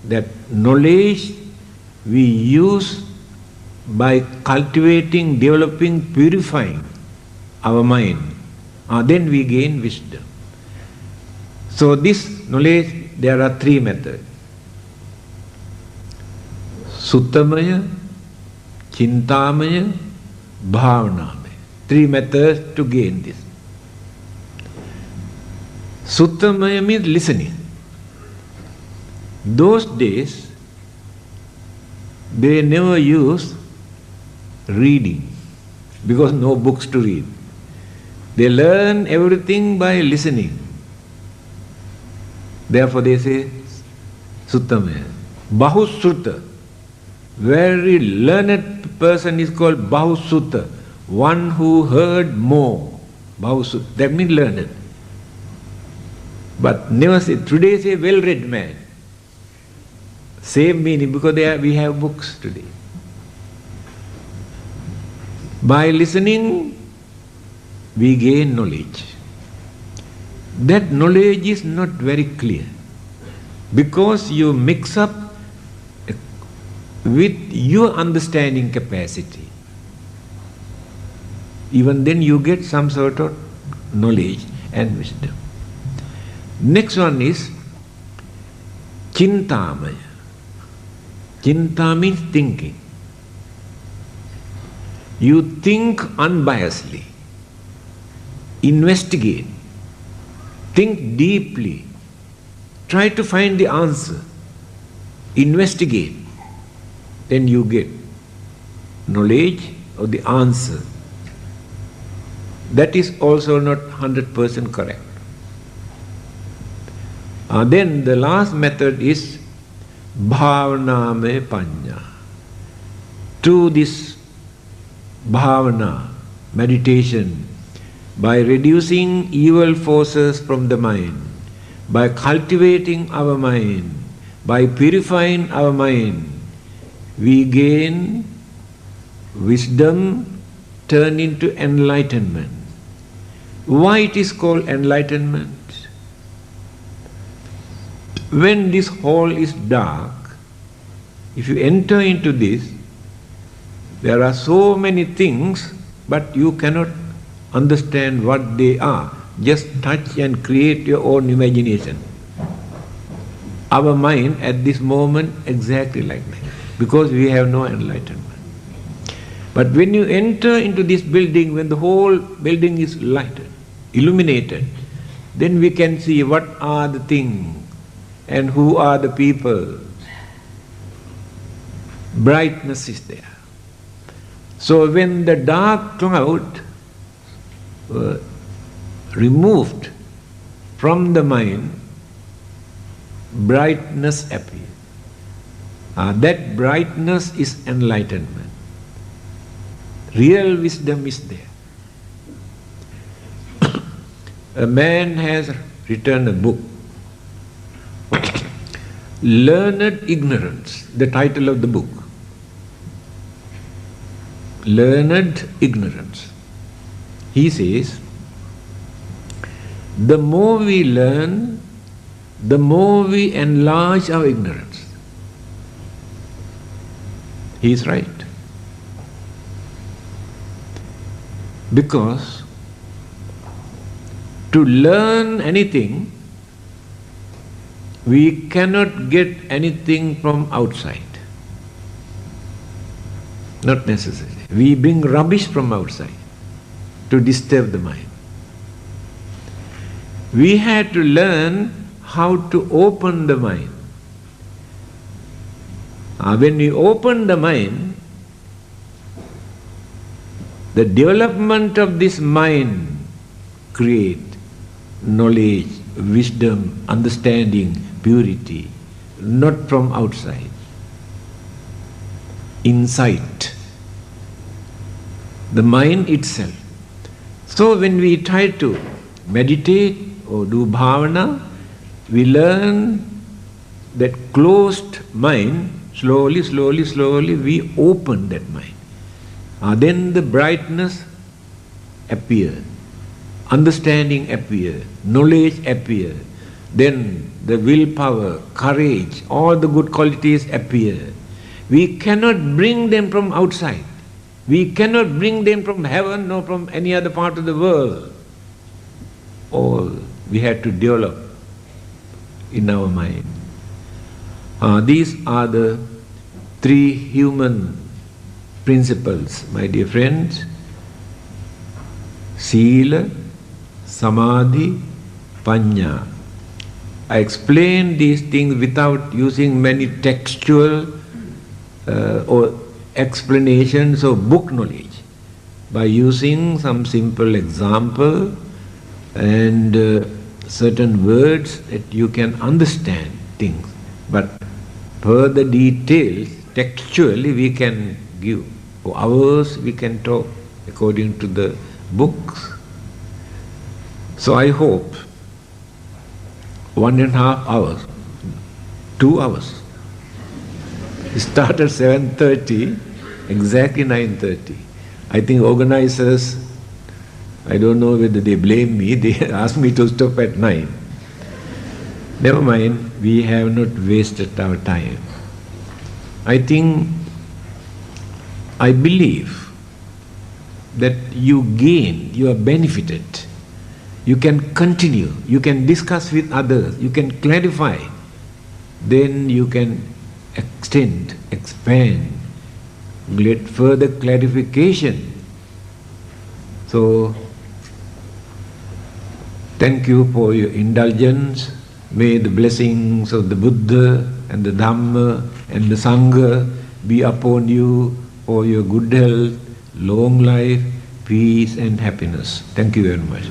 that knowledge we use by cultivating, developing, purifying our mind. Then we gain wisdom. So this knowledge, there are three methods. Suttamaya, Chintamaya, Bhavanamaya. Three methods to gain this. Suttamaya means listening. Those days, they never used reading because no books to read. They learn everything by listening. Therefore they say Suttamaya. Bahusruta. Very learned person is called Bahusruta. One who heard more. Bahusruta. That means learned. But never say, today say well-read man. Same meaning because we have books today. By listening, we gain knowledge. That knowledge is not very clear because you mix up with your understanding capacity. Even then you get some sort of knowledge and wisdom. Next one is Chintamaya. Chinta means thinking. You think unbiasedly, investigate, think deeply, try to find the answer, investigate, then you get knowledge of the answer. That is also not 100% correct. Then the last method is Bhavanamaya Panya. To this bhavana, meditation, by reducing evil forces from the mind, by cultivating our mind, by purifying our mind, we gain wisdom, turn into enlightenment. Why it is called enlightenment? When this hall is dark, if you enter into this, there are so many things, but you cannot understand what they are. Just touch and create your own imagination. Our mind at this moment exactly like that, because we have no enlightenment. But when you enter into this building, when the whole building is lighted, illuminated, then we can see what are the things and who are the people. Brightness is there. So when the dark cloud removed from the mind, brightness appears. That brightness is enlightenment. Real wisdom is there. A man has written a book, Learned Ignorance, the title of the book. Learned Ignorance. He says, the more we learn, the more we enlarge our ignorance. He is right. Because to learn anything, we cannot get anything from outside. Not necessarily. We bring rubbish from outside to disturb the mind. We had to learn how to open the mind. When we open the mind, the development of this mind create knowledge, wisdom, understanding, purity, not from outside. Insight. The mind itself. So when we try to meditate or do bhavana, we learn that closed mind, slowly we open that mind. Then the brightness appears, understanding appears, knowledge appears, then the willpower, courage, all the good qualities appear. We cannot bring them from outside. We cannot bring them from heaven nor from any other part of the world. All we had to develop in our mind. These are the three human principles, my dear friends. Sila, Samadhi, Panya. I explain these things without using many textual or explanations of book knowledge, by using some simple example and certain words that you can understand things. But further details, textually we can give. For hours we can talk according to the books. So I hope 1.5 hours, 2 hours. It started 7:30, exactly 9:30. I think organizers, I don't know whether they blame me, they asked me to stop at 9. Never mind, we have not wasted our time. I believe that you gain, you are benefited. You can continue, you can discuss with others, you can clarify. Then you can extend, expand, get further clarification. So, thank you for your indulgence. May the blessings of the Buddha and the Dhamma and the Sangha be upon you for your good health, long life, peace and happiness. Thank you very much.